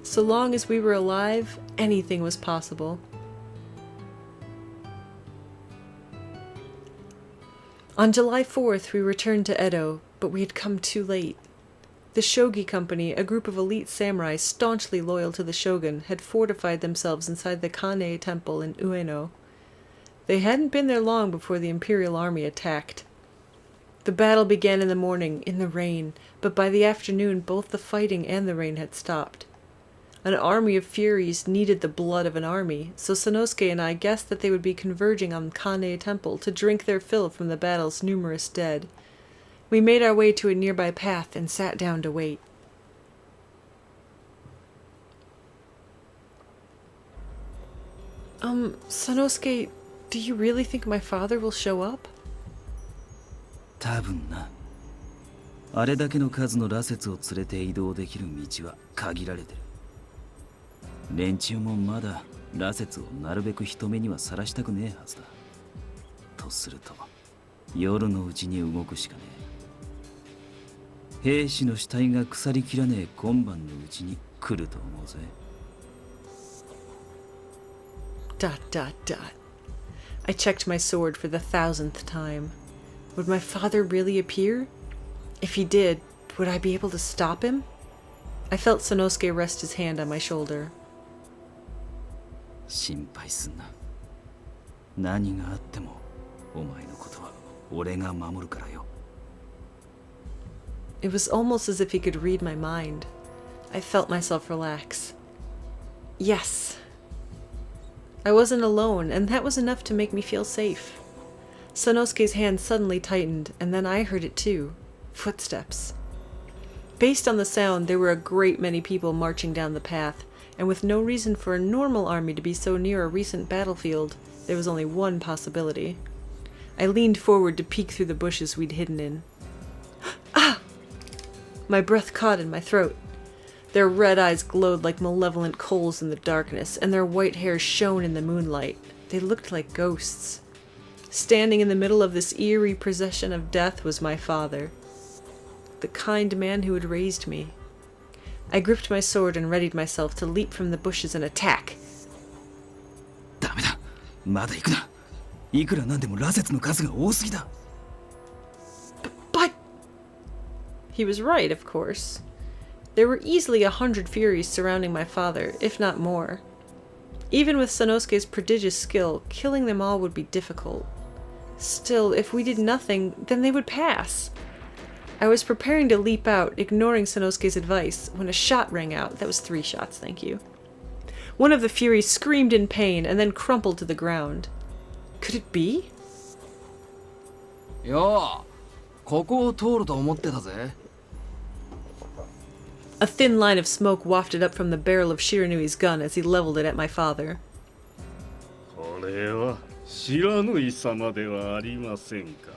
So long as we were alive, anything was possible. On July 4th, we returned to Edo, but we had come too late. The Shogi Company, a group of elite samurai staunchly loyal to the shogun, had fortified themselves inside the Kane temple in Ueno. They hadn't been there long before the imperial army attacked. The battle began in the morning, in the rain, but by the afternoon both the fighting and the rain had stopped. An army of furies needed the blood of an army, so Sanosuke and I guessed that they would be converging on Kane temple to drink their fill from the battle's numerous dead. We made our way to a nearby path and sat down to wait. Sanosuke, do you really think my father will show up? 多分な。あれだけの数の羅刹を連れて移動できる道は限られてる。連中もまだ羅刹をなるべく人目にはさらしたくねえはずだ。とすると、夜のうちに動くしかねえ。兵士の死体が腐りきらねえ今晩のうちに来ると思うぜ。Dot, dot, dot. I checked my sword for the 1000th time. Would my father really appear? If he did, would I be able to stop him? I felt Sanosuke rest his hand on my shoulder. 心配すんな。何があってもお前のことは俺が守るからよ。It was almost as if he could read my mind. I felt myself relax. Yes. I wasn't alone, and that was enough to make me feel safe. Sanosuke's hand suddenly tightened, and then I heard it too. Footsteps. Based on the sound, there were a great many people marching down the path, and with no reason for a normal army to be so near a recent battlefield, there was only one possibility. I leaned forward to peek through the bushes we'd hidden in. Ah! My breath caught in my throat. Their red eyes glowed like malevolent coals in the darkness, and their white hair shone in the moonlight. They looked like ghosts. Standing in the middle of this eerie procession of death was my father, the kind man who had raised me. I gripped my sword and readied myself to leap from the bushes and attack. ダメだ。まだ行くな。いくらなんでも羅刹の数が多すぎだ。But he was right, of course. There were easily 100 furies surrounding my father, if not more. Even with Sanosuke's prodigious skill, killing them all would be difficult. Still, if we did nothing, then they would pass. I was preparing to leap out, ignoring Sanosuke's advice, when a shot rang out. That was 3 shots, thank you. One of the furies screamed in pain and then crumpled to the ground. Could it be? よう、ここを通ると思ってたぜ。A thin line of smoke wafted up from the barrel of Shiranui's gun as he leveled it at my father. これは知らぬい様ではありませんか。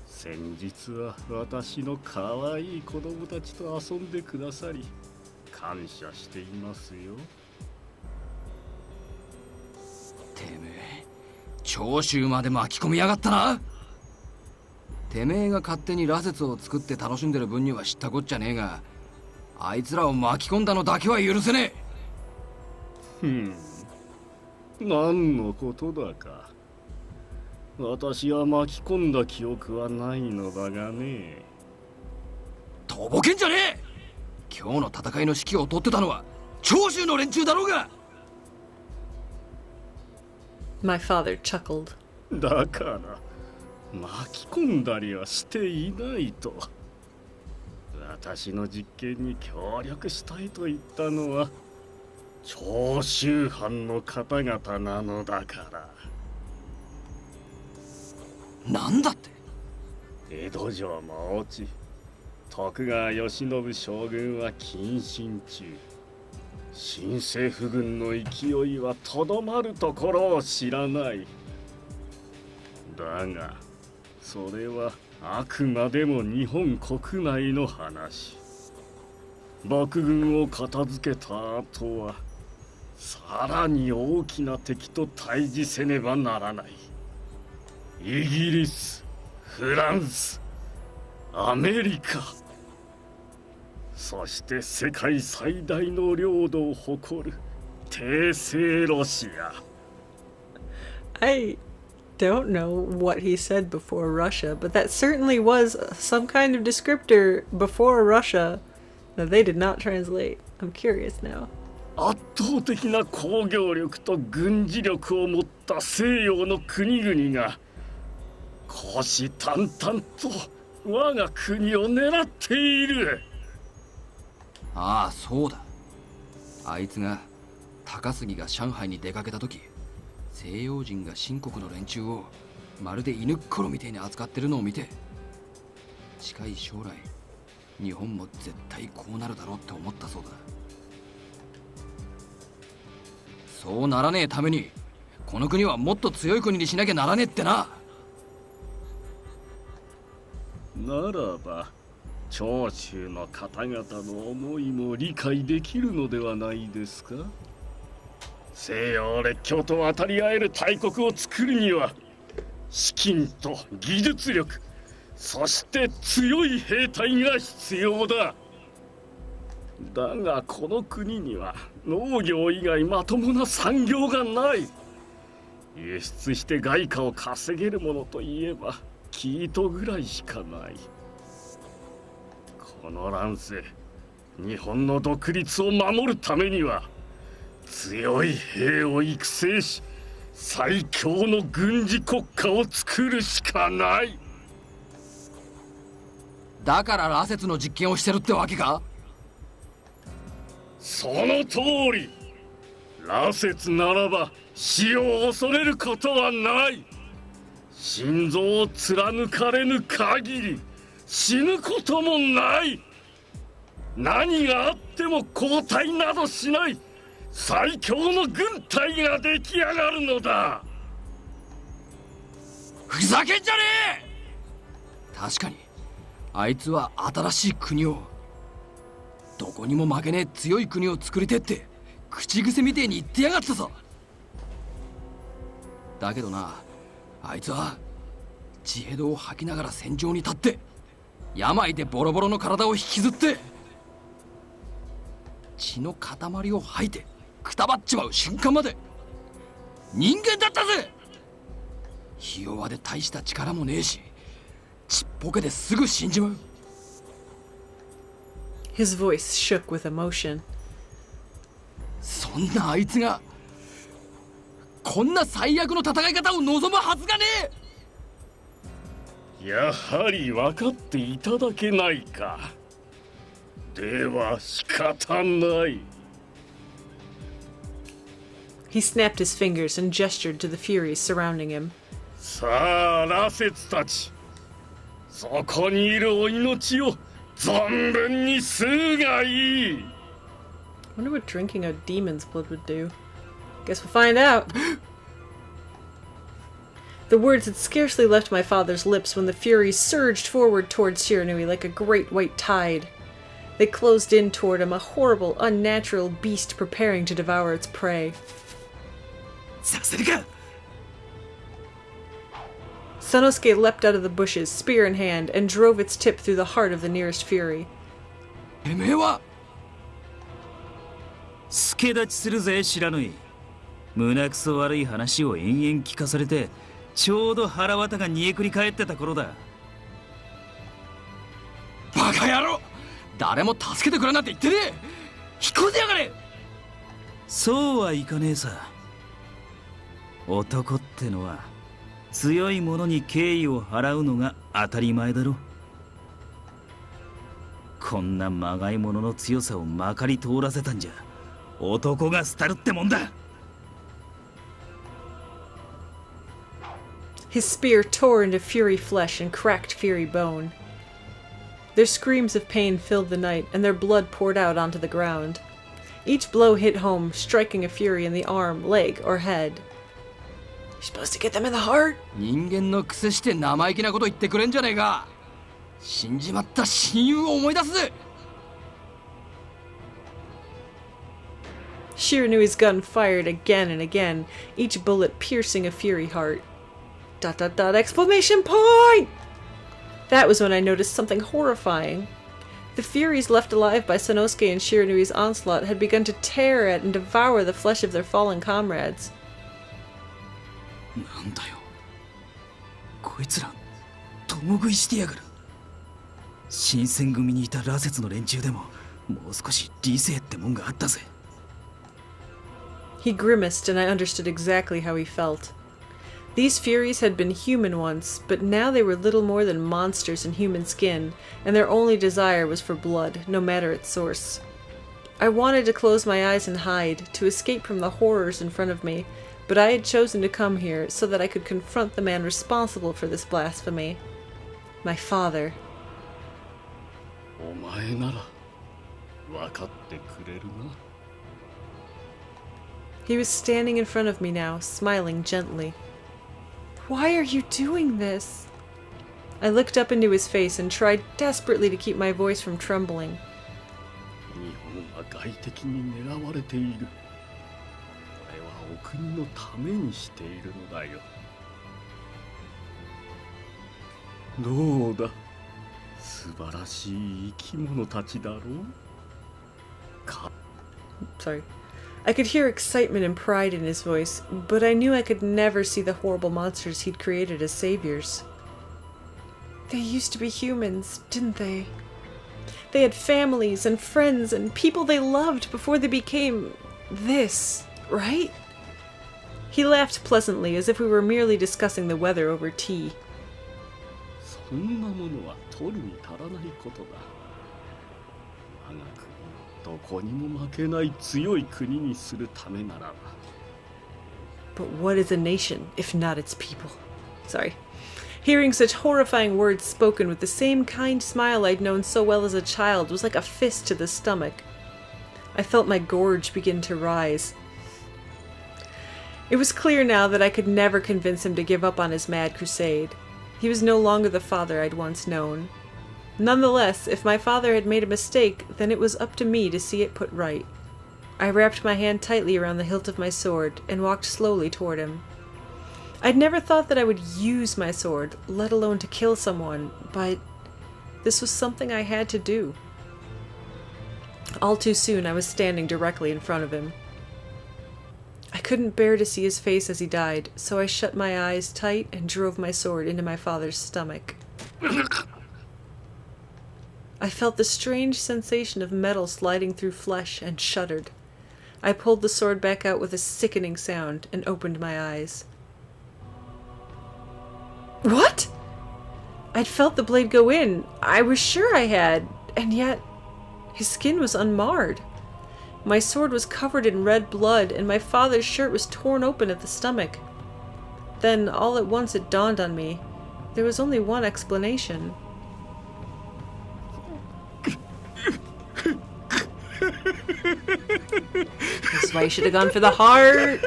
先日は私の可愛い子供たちと遊んでくださり感謝していますよ。てめえ長州まで巻き込みやがったな。てめえが勝手に羅刹を作って楽しんでる分には知ったこっちゃねえが、あいつらを巻き込んだのだけは許せねえ。何のことだか。私は巻き込んだ記憶はないのだがね。とぼけんじゃねえ。今日の戦いの指揮を取ってたのは長州の連中だろうが。My father chuckled. だから巻き込んだりはしていないと。私の実験に協力したいと言ったのは長州藩の方々なのだから。なんだって。江戸城も落ち、徳川慶喜将軍は謹慎中。新政府軍の勢いはとどまるところを知らない。だがそれはあくまでも日本国内の話。幕軍を片付けた後はさらに大きな敵と対峙せねばならない。イギリス、フランス、アメリカ、そして世界最大の領土を誇る帝政ロシア。I don't know what he said before Russia, but that certainly was some kind of descriptor before Russia that they did not translate. I'm curious now. 圧倒的な工業力と軍事力を持った西洋の国々が虎視眈々と我が国を狙っている。ああそうだ。あいつが高杉が上海に出かけた時、西洋人が清国の連中をまるで犬っころみたいに扱ってるのを見て、近い将来日本も絶対こうなるだろうって思ったそうだ。そうならねえためにこの国はもっと強い国にしなきゃならねえってな。ならば長州の方々の思いも理解できるのではないですか。西洋列強と渡り合える大国を作るには資金と技術力、そして強い兵隊が必要だ。だがこの国には農業以外まともな産業がない。輸出して外貨を稼げるものといえば生糸ぐらいしかない。この乱世、日本の独立を守るためには強い兵を育成し、最強の軍事国家を作るしかない。だから羅刹の実験をしてるってわけか。その通り。羅刹ならば死を恐れることはない。心臓を貫かれぬ限り死ぬこともない。何があっても後退などしない最強の軍隊が出来上がるのだ。ふざけんじゃねえ。確かにあいつは新しい国を、どこにも負けねえ強い国を作りてって口癖みてえに言ってやがったぞ。だけどな、あいつは血ヘドを吐きながら戦場に立って病でボロボロの体を引きずって血の塊を吐いてくたばっちまう瞬間まで人間だったぜ。ひ弱で大した力もねえし、ちっぽけですぐ死んじまう。His voice shook with emotion. そんなあいつがこんな最悪の戦い方を望むはずがねえ。やはり分かっていただけないか。では仕方ない。He snapped his fingers and gestured to the Furies surrounding him. さあ羅刹たち、そこにいるお命を存分に吸うがいい。 Wonder what drinking a demon's blood would do. Guess we'll find out. The words had scarcely left my father's lips when the Furies surged forward towards Shiranui like a great white tide. They closed in toward him, a horrible, unnatural beast preparing to devour its prey. させるか Sanosuke leapt out of the bushes, spear in hand, and drove its tip through the heart of the nearest Fury. てめえは助立ちするぜ知らぬい胸くそ悪い話を延々聞かされてちょうど腹渡が煮えくり返ってた頃だバカ野郎誰も助けてくれなんて言ってねえ引っ込んでやがれそうはいかねえさ男ってのは強い者に敬意を払うのが当たり前だろこんなまがい者の強さをまかり通らせたんじゃ男が廃るってもんだ His spear tore into Fury flesh and cracked Fury bone. Their screams of pain filled the night, and their blood poured out onto the ground. Each blow hit home, striking a Fury in the arm, leg, or head. You're supposed to get them in the heart? 人間のくせして生意気なこと言ってくれんじゃねえか死んじまった親友を思い出すぜ Shiranui's gun fired again and again, each bullet piercing a Fury heart. ... Exclamation point! That was when I noticed something horrifying. The Furies left alive by Sanosuke and Shiranui's onslaught had begun to tear at and devour the flesh of their fallen comrades. なんだよこいつら共食いしてやがる新選組にいた羅刹の連中でももう少し理性ってもんがあったぜ He grimaced, and I understood exactly how he felt. These Furies had been human once, but now they were little more than monsters in human skin, and their only desire was for blood, no matter its source. I wanted to close my eyes and hide, to escape from the horrors in front of me, but I had chosen to come here so that I could confront the man responsible for this blasphemy. My father. お前なら分かってくれるな。 He was standing in front of me now, smiling gently. Why are you doing this? I looked up into his face and tried desperately to keep my voice from trembling. 日本は外敵に狙われている。これはお国のためにしているのだよ。どうだ、素晴らしい生き物たちだろう。Sorry. I could hear excitement and pride in his voice, but I knew I could never see the horrible monsters he'd created as saviors. They used to be humans, didn't they? They had families and friends and people they loved before they became this, right? He laughed pleasantly, as if we were merely discussing the weather over tea. そんなものは取るに足らないことだ。我が国をどこにも負けない強い国にするためならば。But what is a nation, if not its people? Sorry. Hearing such horrifying words spoken with the same kind smile I'd known so well as a child was like a fist to the stomach. I felt my gorge begin to rise. It was clear now that I could never convince him to give up on his mad crusade. He was no longer the father I'd once known. Nonetheless, if my father had made a mistake, then it was up to me to see it put right. I wrapped my hand tightly around the hilt of my sword and walked slowly toward him. I'd never thought that I would use my sword, let alone to kill someone, but this was something I had to do. All too soon, I was standing directly in front of him. I couldn't bear to see his face as he died, so I shut my eyes tight and drove my sword into my father's stomach. I felt the strange sensation of metal sliding through flesh and shuddered. I pulled the sword back out with a sickening sound and opened my eyes. What? I'd felt the blade go in. I was sure I had, and yet his skin was unmarred. My sword was covered in red blood, and my father's shirt was torn open at the stomach. Then, all at once, it dawned on me. There was only one explanation. That's why you should have gone for the heart.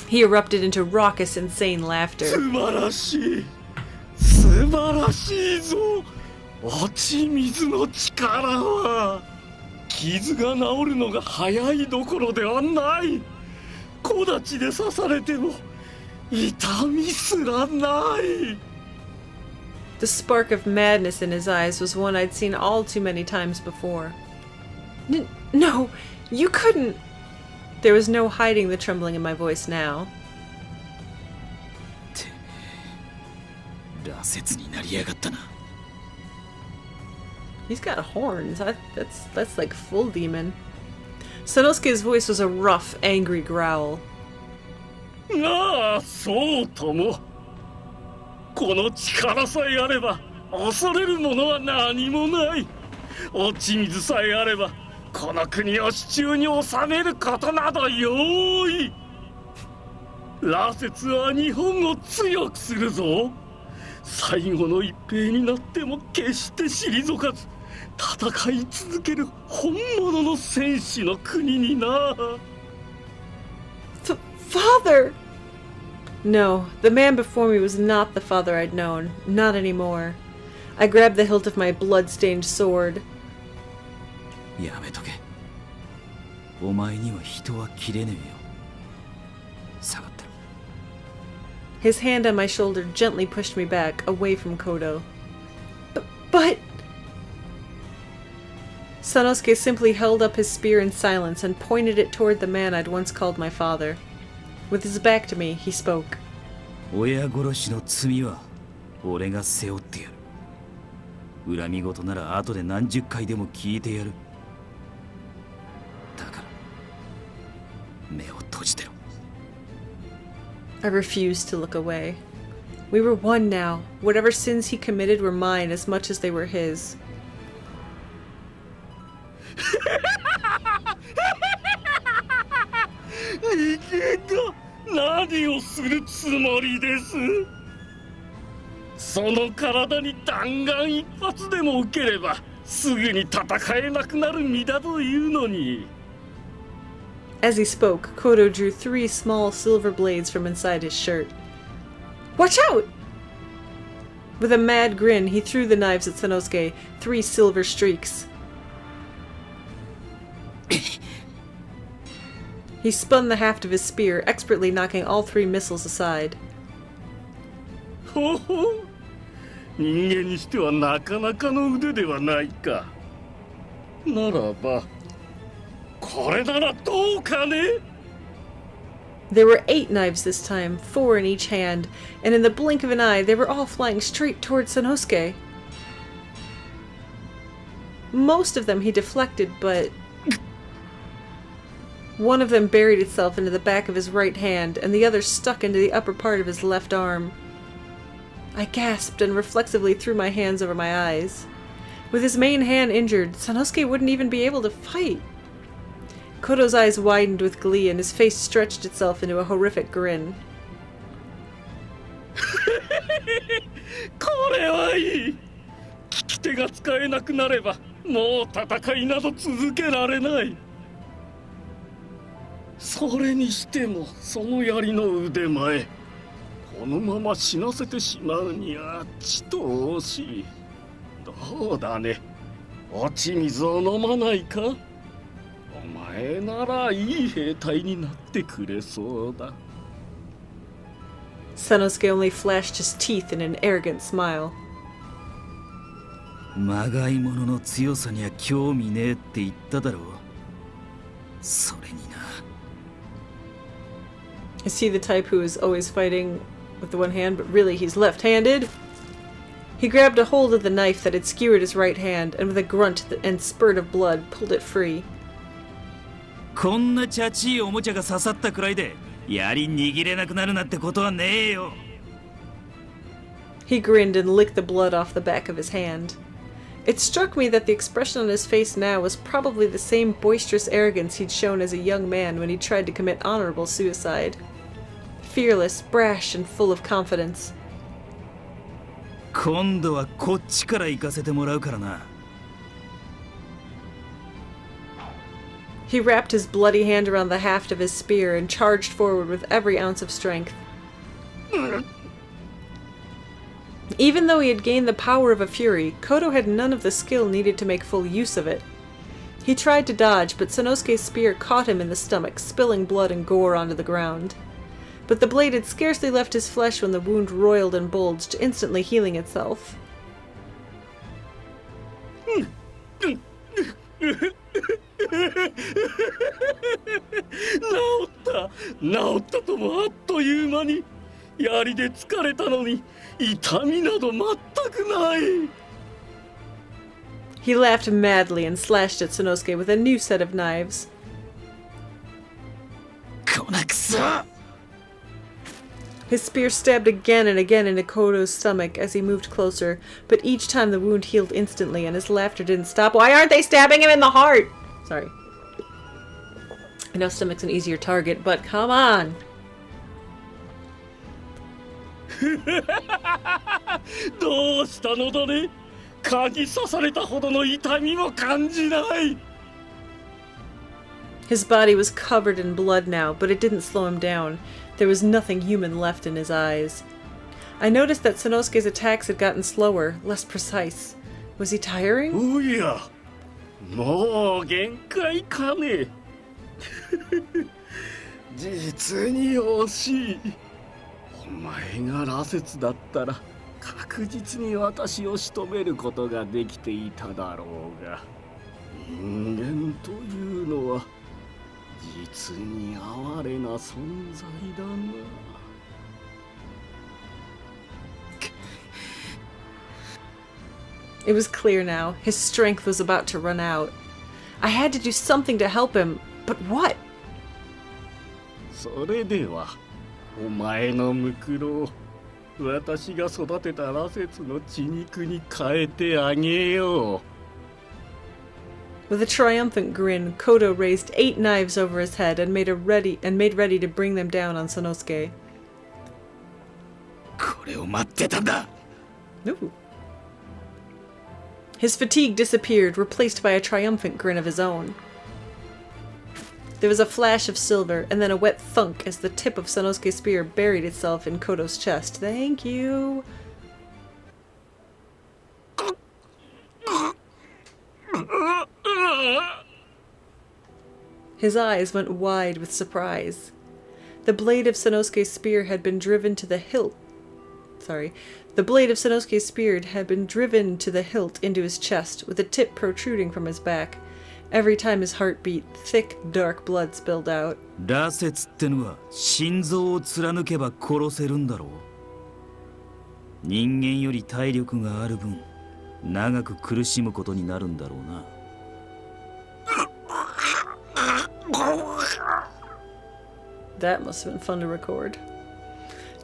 He erupted into raucous, insane laughter. 素晴らしい素晴らしいぞ落ち水の力は傷が治るのが早いどころではない木立で刺されても痛みすらない The spark of madness in his eyes was one I'd seen all too many times before. No, you couldn't. There was no hiding the trembling in my voice now. 羅刹になりやがったな。 He's got horns. That's like full demon. Sanosuke's voice was a rough, angry growl. ああそうともこの力さえあれば恐れるものは何もない落ち水さえあればこの国を手中に収めることなど容易羅刹は日本を強くするぞ最後の一兵になっても決して退かず戦い続ける本物の戦士の国にな Father! No, the man before me was not the father I'd known. Not anymore. I grabbed the hilt of my blood-stained sword. やめとけ。お前には人は切れねえよ。下がってろ。 His hand on my shoulder gently pushed me back, away from Kodo. But... Sanosuke simply held up his spear in silence and pointed it toward the man I'd once called my father. With his back to me, he spoke. 親殺しの罪は俺が背負ってやる。恨み事なら後で何十回でも聞いてやる。だから目を閉じてろ。 I refused to look away. We were one now. Whatever sins he committed were mine as much as they were his. いけだ何をするつもりですその体に弾丸一発でも受ければすぐに戦えなくなる身だというのに As he spoke, Kodo drew 3 small silver blades from inside his shirt. Watch out! With a mad grin, he threw the knives at Sanosuke, 3 silver streaks. He spun the haft of his spear, expertly knocking all 3 missiles aside. ほほ人間にしてはなかなかの腕ではないかならばこれならどうかね There were 8 knives this time, 4 in each hand, and in the blink of an eye they were all flying straight toward Sanosuke. Most of them he deflected, but... one of them buried itself into the back of his right hand, and the other stuck into the upper part of his left arm. I gasped and reflexively threw my hands over my eyes. With his main hand injured, Sanosuke wouldn't even be able to fight. Kodo's eyes widened with glee and his face stretched itself into a horrific grin. これはいい利き手が使えなくなればもう戦いなど続けられないそれにしてもその槍の腕前このまま死なせてしまうにはちと惜しいどうだね落ち水を飲まないかお前ならいい兵隊になってくれそうだ Sanosuke only flashed his teeth in an arrogant smile. まがいものの強さには興味ねえって言っただろう。それにな。Is he the type who is always fighting with the one hand, but really he's left-handed? He grabbed a hold of the knife that had skewered his right hand, and with a grunt and spurt of blood, pulled it free. こんなチャチいおもちゃが刺さったくらいで槍握れなくなるなんてことはねえよ。He grinned and licked the blood off the back of his hand. It struck me that the expression on his face now was probably the same boisterous arrogance he'd shown as a young man when he tried to commit honorable suicide. Fearless, brash, and full of confidence. 今度はこっちから行かせてもらうからな。He wrapped his bloody hand around the haft of his spear and charged forward with every ounce of strength. Even though he had gained the power of a fury, Kodo had none of the skill needed to make full use of it. He tried to dodge, but Sanosuke's spear caught him in the stomach, spilling blood and gore onto the ground. But the blade had scarcely left his flesh when the wound roiled and bulged, instantly healing itself. 治ったともあっという間に槍で疲れたのに痛みなど全くない。 He laughed madly and slashed at Sanosuke with a new set of knives. こなくそ His spear stabbed again and again into Kodo's stomach as he moved closer, but each time the wound healed instantly and his laughter didn't stop. Why aren't they stabbing him in the heart? Sorry. I know stomach's an easier target, but come on! どうしたのだね。蚊に刺されたほどの痛みも感じない。 His body was covered in blood now, but it didn't slow him down. There was nothing human left in his eyes. I noticed that Sanosuke's attacks had gotten slower, less precise. Was he tiring? おや、もう限界かね。実に惜しい。お前が羅刹だったら確実に私を仕留めることができていただろうが、人間というのは実に哀れな存在だな。 It was clear now. His strength was about to run out. I had to do something to help him, but what? それではお前のムクロを私が育てた羅刹の血肉に変えてあげよう。 With a triumphant grin, Kodo raised 8 knives over his head and made ready to bring them down on Sanosuke. これを待ってたんだ Ooh. His fatigue disappeared, replaced by a triumphant grin of his own. There was a flash of silver, and then a wet thunk as the tip of Sanosuke's spear buried itself in Kodo's chest. Thank you! His eyes went wide with surprise. The blade of Sanosuke's spear had been driven to the hilt. The blade of Sanosuke's spear had been driven to the hilt into his chest, with the tip protruding from his back. Every time his heart beat, thick, dark blood spilled out. 羅刹ってのは心臓を貫けば殺せるんだろう人間より体力がある分長く苦しむことになるんだろうな That must have been fun to record.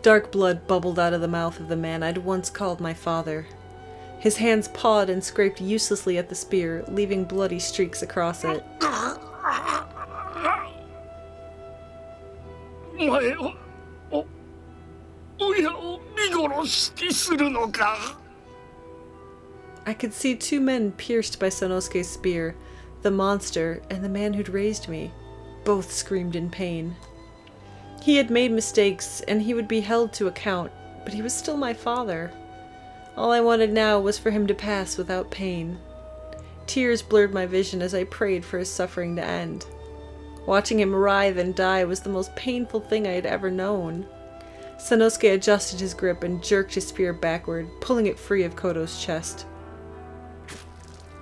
Dark blood bubbled out of the mouth of the man I'd once called my father. His hands pawed and scraped uselessly at the spear, leaving bloody streaks across it. お前を親を見殺しにするのか。 I could see 2 men pierced by Sanosuke's spear, the monster and the man who'd raised me. Both screamed in pain. He had made mistakes, and he would be held to account, but he was still my father. All I wanted now was for him to pass without pain. Tears blurred my vision as I prayed for his suffering to end. Watching him writhe and die was the most painful thing I had ever known. Sanosuke adjusted his grip and jerked his spear backward, pulling it free of Kodo's chest.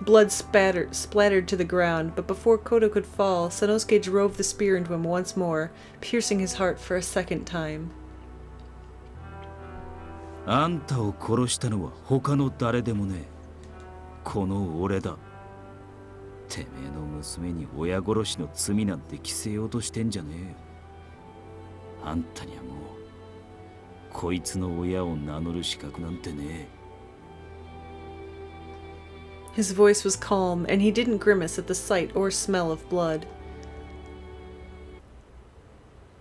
Blood splattered to the ground, but before Kodo could fall, Sanosuke drove the spear into him once more, piercing his heart for a second time. あんたを殺したのは他の誰でもねえこの俺だてめえの娘に親殺しの罪なんて着せようとしてんじゃねえよあんたにはもうこいつの親を名乗る資格なんてねえ His voice was calm, and he didn't grimace at the sight or smell of blood.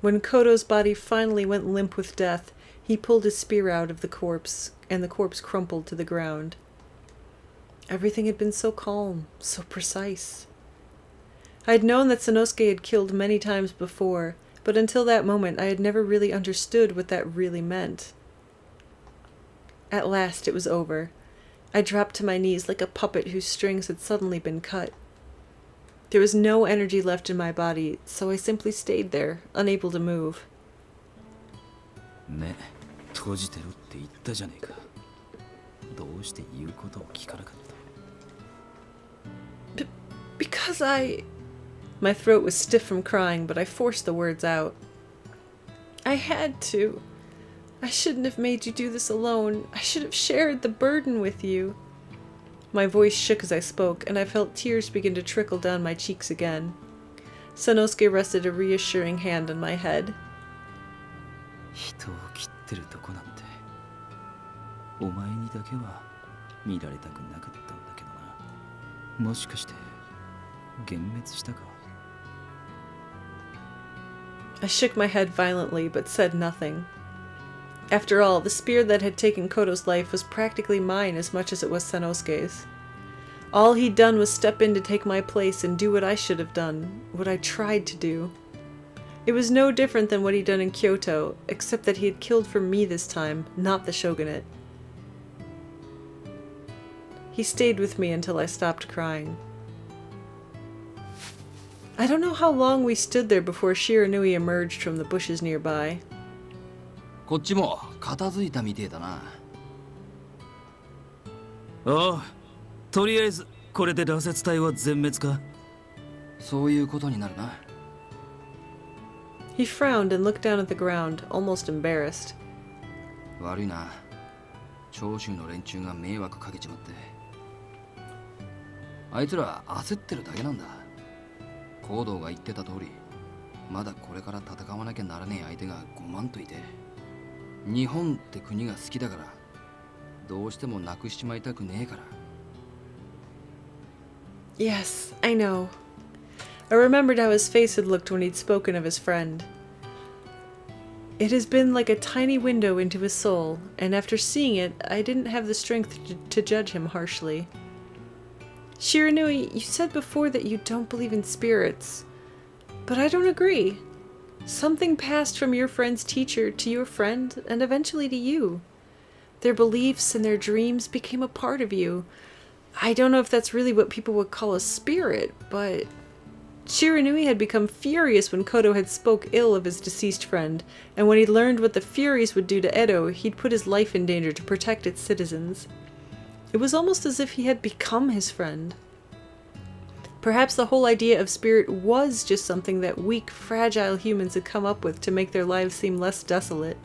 When Kodo's body finally went limp with death, he pulled his spear out of the corpse, and the corpse crumpled to the ground. Everything had been so calm, so precise. I had known that Sanosuke had killed many times before, but until that moment I had never really understood what that really meant. At last it was over. I dropped to my knees like a puppet whose strings had suddenly been cut. There was no energy left in my body, so I simply stayed there, unable to move. 目閉じてろって言ったじゃねえか。どうして言うことを聞かなかった？ Because My throat was stiff from crying, but I forced the words out. I had to. I shouldn't have made you do this alone. I should have shared the burden with you. My voice shook as I spoke, and I felt tears begin to trickle down my cheeks again. Sanosuke rested a reassuring hand on my head. 人を切ってるとこなんて、お前にだけは見られたくなかったんだけどな。もしかして幻滅したか？ I shook my head violently, but said nothing. After all, the spear that had taken Koto's life was practically mine as much as it was Sanosuke's. All he'd done was step in to take my place and do what I should have done, what I tried to do. It was no different than what he'd done in Kyoto, except that he had killed for me this time, not the shogunate. He stayed with me until I stopped crying. I don't know how long we stood there before Shiranui emerged from the bushes nearby. こっちも片付いたみてえだな。おう、とりあえずこれで羅刹隊は全滅か？そういうことになるな。He frowned and looked down at the ground, almost embarrassed. 悪いな。長州の連中が迷惑かけちまって。あいつら焦ってるだけなんだ。行動が言ってた通り、まだこれから戦わなきゃならねえ相手が5万といて。日本って国が好きだから、どうしてもなくしちまいたくねえから。Yes, I know. I remembered how his face had looked when he'd spoken of his friend. It has been like a tiny window into his soul, and after seeing it, I didn't have the strength to judge him harshly. Shiranui, you said before that you don't believe in spirits, but I don't agree. Something passed from your friend's teacher to your friend, and eventually to you. Their beliefs and their dreams became a part of you. I don't know if that's really what people would call a spirit, but... Shiranui had become furious when Koto had spoke ill of his deceased friend, and when he learned what the Furies would do to Edo, he'd put his life in danger to protect its citizens. It was almost as if he had become his friend. Perhaps the whole idea of spirit was just something that weak, fragile humans had come up with to make their lives seem less desolate.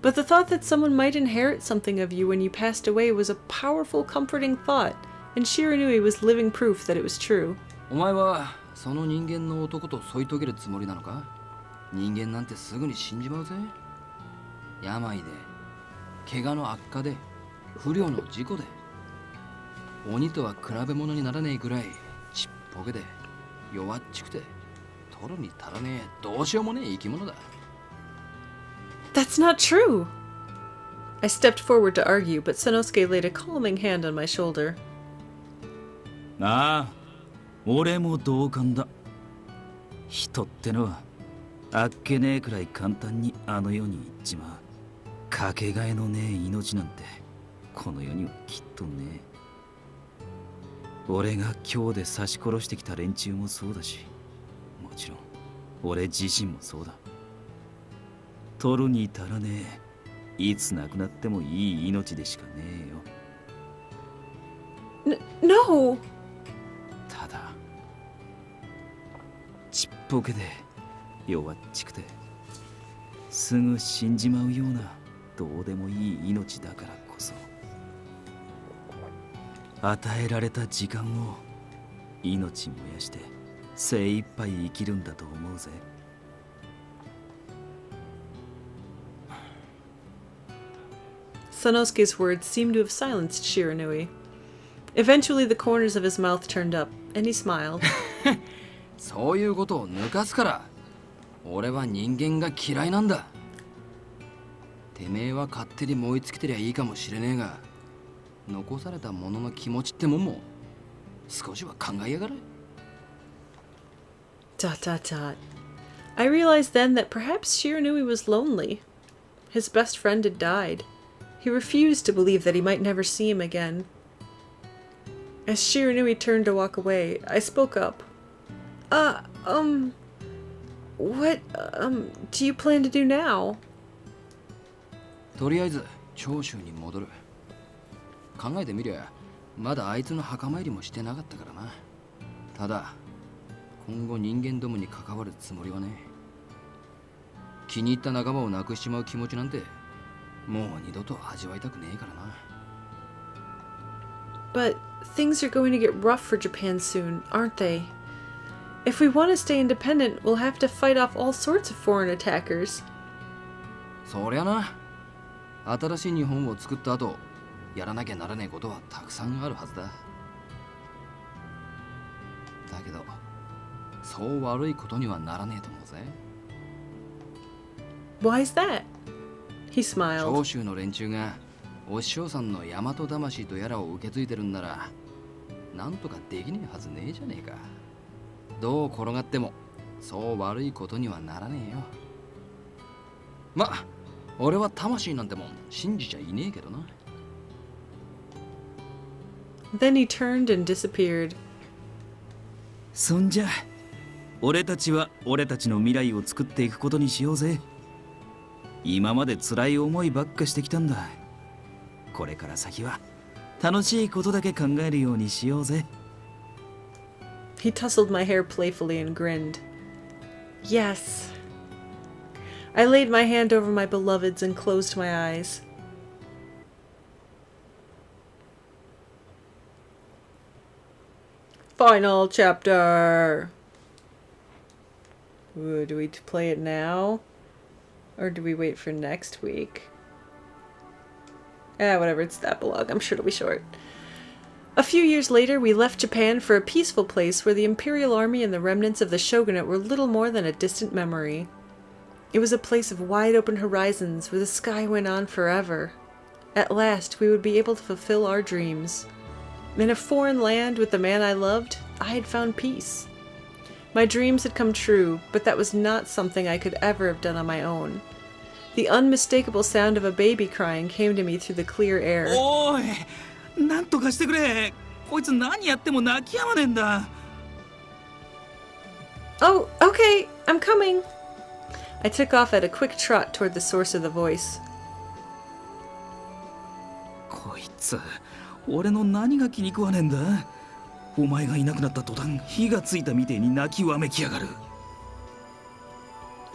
But the thought that someone might inherit something of you when you passed away was a powerful, comforting thought, and Shiranui was living proof that it was true. お前はその人間の男と添い遂げるつもりなのか？人間なんてすぐに死んじまうぜ。病で、怪我の悪化で、不慮の事故で。鬼とは比べ物にならねえぐらいちっぽけで弱っちくて取るに足らねえどうしようもねえ生き物だ。That's not true! I stepped forward to argue, but Sanosuke laid a calming hand on my shoulder. ああ、俺も同感だ。人ってのはあっけねえくらい簡単にあの世に行っちまう。かけがえのねえ命なんてこの世にはきっとねえ。俺が今日で刺し殺してきた連中もそうだし、もちろん俺自身もそうだ。取るに足らねえ、いつ亡くなってもいい命でしかねえよ。No! ただちっぽけで弱っちくてすぐ死んじまうようなどうでもいい命だからこそ、与えられた時間を命燃やして精一杯生きるんだと思うぜ。Sanosuke's words seemed to have silenced Shiranui. Eventually the corners of his mouth turned up, and he smiled. そういうことを抜かすから俺は人間が嫌いなんだ。てめえは勝手に燃え尽きてりゃいいかもしれねえが、残された者の気持ちってもんも少しは考えやがれ。Dot dot dot. I realized then that perhaps Shiranui was lonely. His best friend had died. He refused to believe that he might never see him again. As Shiranui turned to walk away, I spoke up. What, do you plan to do now? とりあえず長州に戻る。考えてみりゃまだあいつの墓参りもしてなかったからな。ただ今後人間どもに関わるつもりはね。気に入った仲間を亡くしちまう気持ちなんてもう二度と味わいたくねえからな。 But things are going to get rough for Japan soon, aren't they? If we want to stay independent, we'll have to fight off all sorts of foreign attackers. そりゃな。新しい日本を作った後、やらなきゃならねえことはたくさんあるはずだ。だけど、そう悪いことにはならねえと思うぜ。Why's that? He smiled. 長州の連中がお師匠さんの大和魂とやらを受け継いでるんなら、なんとかできねえはずねえじゃねえか。どう転がってもそう悪いことにはならねえよ。ま、俺は魂なんてもん信じちゃいねえけどな。Then he turned and disappeared. そんじゃ俺たちは俺たちの未来を作っていくことにしようぜ。今まで辛い思いばっかしてきたんだ。これから先は楽しいことだけ考えるようにしようぜ。He tousled my hair playfully and grinned. Yes. I laid my hand over my beloved's and closed my eyes. Final chapter! Ooh, do we play it now? Or do we wait for next week? Whatever, it's that blog. I'm sure it'll be short. A few years later, we left Japan for a peaceful place where the Imperial Army and the remnants of the shogunate were little more than a distant memory. It was a place of wide-open horizons where the sky went on forever. At last, we would be able to fulfill our dreams. In a foreign land with the man I loved, I had found peace. My dreams had come true, but that was not something I could ever have done on my own. The unmistakable sound of a baby crying came to me through the clear air. おい、なんとかしてくれ。こいつ何やっても泣き止まねえんだ。Oh, okay, I'm coming. I took off at a quick trot toward the source of the voice. こいつ、俺の何が気に食わねえんだ。お前がいなくなった途端、火がついたみてえに泣きわめきやがる。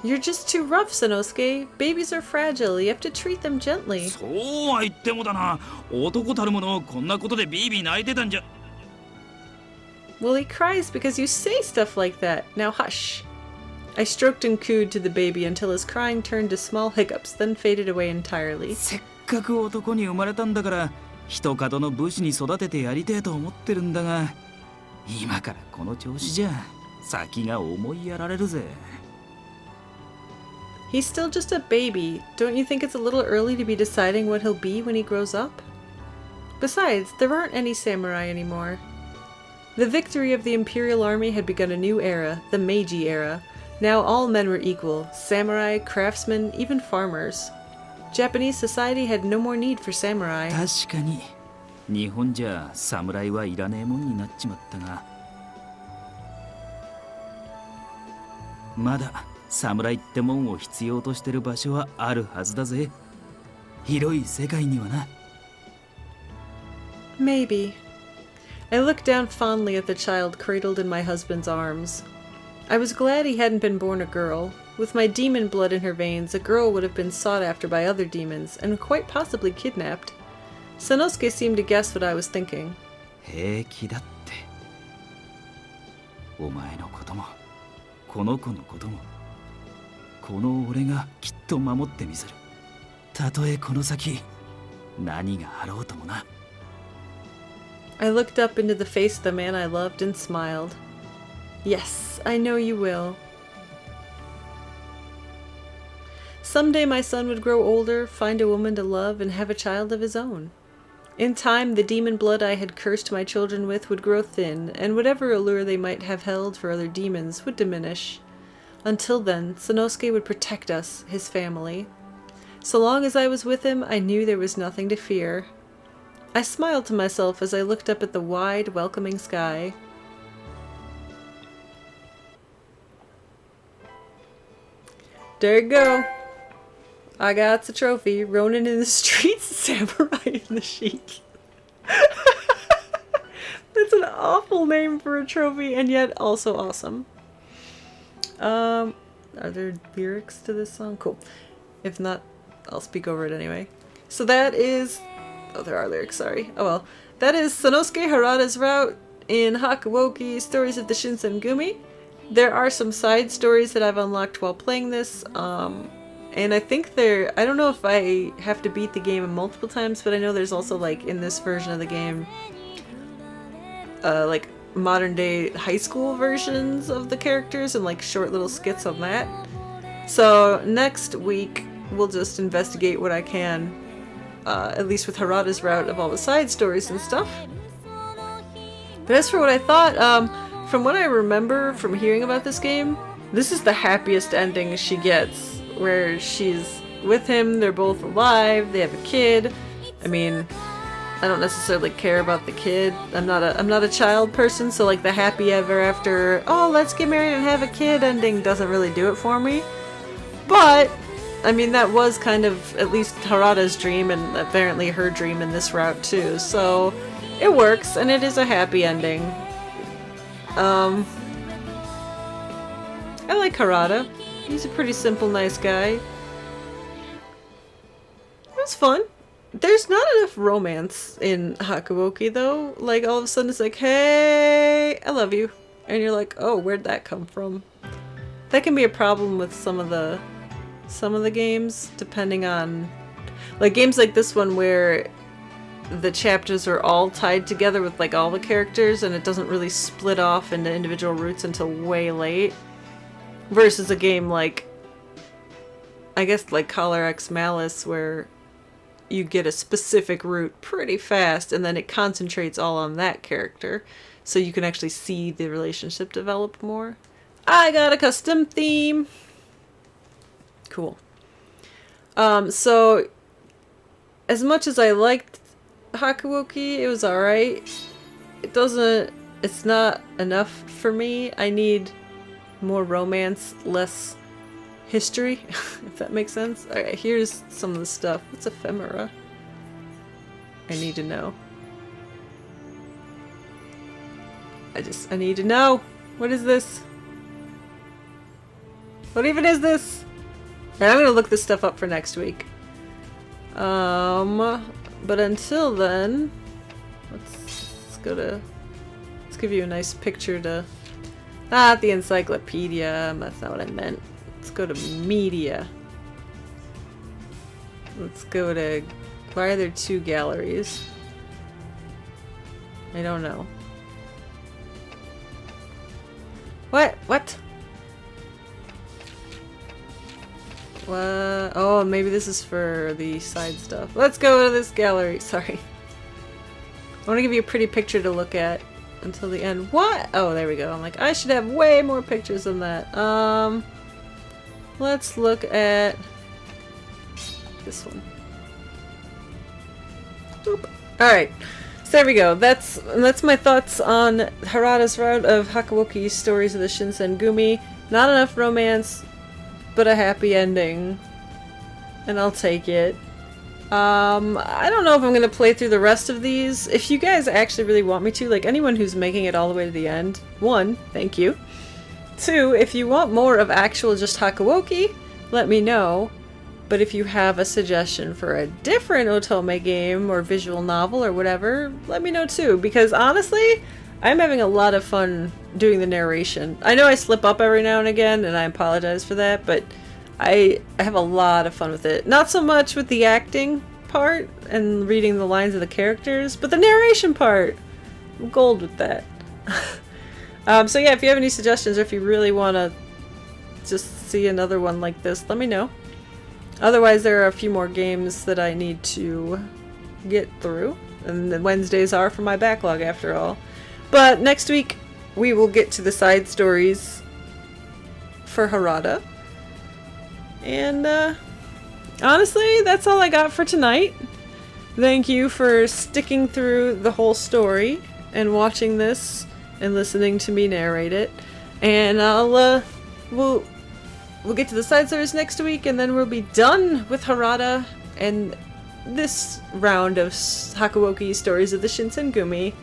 You're just too rough, Sanosuke. Babies are fragile. You have to treat them gently. そうは言ってもだな。男たるもの、こんなことでビービー泣いてたんじゃ。Well, he cries because you say stuff like that. Now hush. I stroked and cooed to the baby until his crying turned to small hiccups, then faded away entirely. せっかく男に生まれたんだから、一角の武士に育ててやりてえと思ってるんだが、今からこの調子じゃ先が思いやられるぜ。He's still just a baby. Don't you think it's a little early to be deciding what he'll be when he grows up? Besides, there aren't any samurai anymore. The victory of the Imperial Army had begun a new era, the Meiji era. Now all men were equal, samurai, craftsmen, even farmers. Japanese society had no more need for samurai. 確かに日本じゃ侍はいらねえもんになっちまったが、まだ侍ってもんを必要としてる場所はあるはずだぜ。広い世界にはな。Maybe. I looked down fondly at the child cradled in my husband's arms. I was glad he hadn't been born a girl. With my demon blood in her veins, a girl would have been sought after by other demons, and quite possibly kidnapped. Sanosuke seemed to guess what I was thinking. 平気だって。お前のことも、この子のことも、この俺がきっと守ってみせる。たとえこの先、何があろうともな。I looked up into the face of the man I loved and smiled. Yes, I know you will. Someday my son would grow older, find a woman to love, and have a child of his own. In time, the demon blood I had cursed my children with would grow thin, and whatever allure they might have held for other demons would diminish. Until then, Sanosuke would protect us, his family. So long as I was with him, I knew there was nothing to fear. I smiled to myself as I looked up at the wide, welcoming sky. There you go. I got the trophy. Ronin in the streets, samurai in the sheik. That's an awful name for a trophy, and yet also awesome. Are there lyrics to this song? Cool. If not, I'll speak over it anyway. So that is... Oh, there are lyrics, sorry. Oh well. That is Sanosuke Harada's route in Hakuoki, Stories of the Shinsengumi. There are some side stories that I've unlocked while playing this, and I think I don't know if I have to beat the game multiple times, but I know there's also, like, in this version of the game, like, modern day high school versions of the characters and, like, short little skits on that. So next week, we'll just investigate what I can, at least with Harada's route of all the side stories and stuff. But as for what I thought, from what I remember from hearing about this game, this is the happiest ending she gets, where she's with him, they're both alive, they have a kid. I mean, I don't necessarily care about the kid. I'm not a child person, so like the happy ever after, oh, let's get married and have a kid ending doesn't really do it for me. But I mean, that was kind of at least Harada's dream, and apparently her dream in this route too. So it works, and it is a happy ending. I like Harada. He's a pretty simple, nice guy. It was fun. There's not enough romance in Hakuoki though. Like all of a sudden it's like, hey, I love you. And you're like, oh, where'd that come from? That can be a problem with some of the games, depending on, like, games like this one where the chapters are all tied together with like all the characters and it doesn't really split off into individual routes until way late, versus a game like, I guess, like Collar X Malice, where you get a specific route pretty fast and then it concentrates all on that character so you can actually see the relationship develop more. I got a custom theme. Cool. So as much as I liked Hakuoki, it was alright. It's not enough for me. I need more romance, less history, if that makes sense. Alright, here's some of the stuff. What's ephemera? I need to know. I need to know. What is this? What even is this? I'm gonna look this stuff up for next week. But until then, let's give you a nice picture to, not the encyclopedia, that's not what I meant. Let's go to media. Let's go to, why are there two galleries? I don't know. What? What? What? Oh, maybe this is for the side stuff. Let's go to this gallery. Sorry. I want to give you a pretty picture to look at until the end. What? Oh, there we go. I'm like, I should have way more pictures than that. Let's look at this one. Boop. Alright. So there we go. That's my thoughts on Harada's route of Hakuoki, Stories of the Shinsengumi. Not enough romance, but a happy ending, and I'll take it. I don't know if I'm gonna play through the rest of these. If you guys actually really want me to, like anyone who's making it all the way to the end, 1, thank you. 2, if you want more of actual just Hakuoki, let me know. But if you have a suggestion for a different otome game or visual novel or whatever, let me know too, because honestly, I'm having a lot of fun doing the narration. I know I slip up every now and again, and I apologize for that, but I have a lot of fun with it. Not so much with the acting part and reading the lines of the characters, but the narration part. I'm gold with that. So yeah, if you have any suggestions or if you really want to just see another one like this, let me know. Otherwise, there are a few more games that I need to get through. And the Wednesdays are for my backlog after all. But next week we will get to the side stories for Harada. And honestly, that's all I got for tonight. Thank you for sticking through the whole story and watching this and listening to me narrate it. And we'll get to the side stories next week, and then we'll be done with Harada and this round of Hakuoki Stories of the Shinsengumi.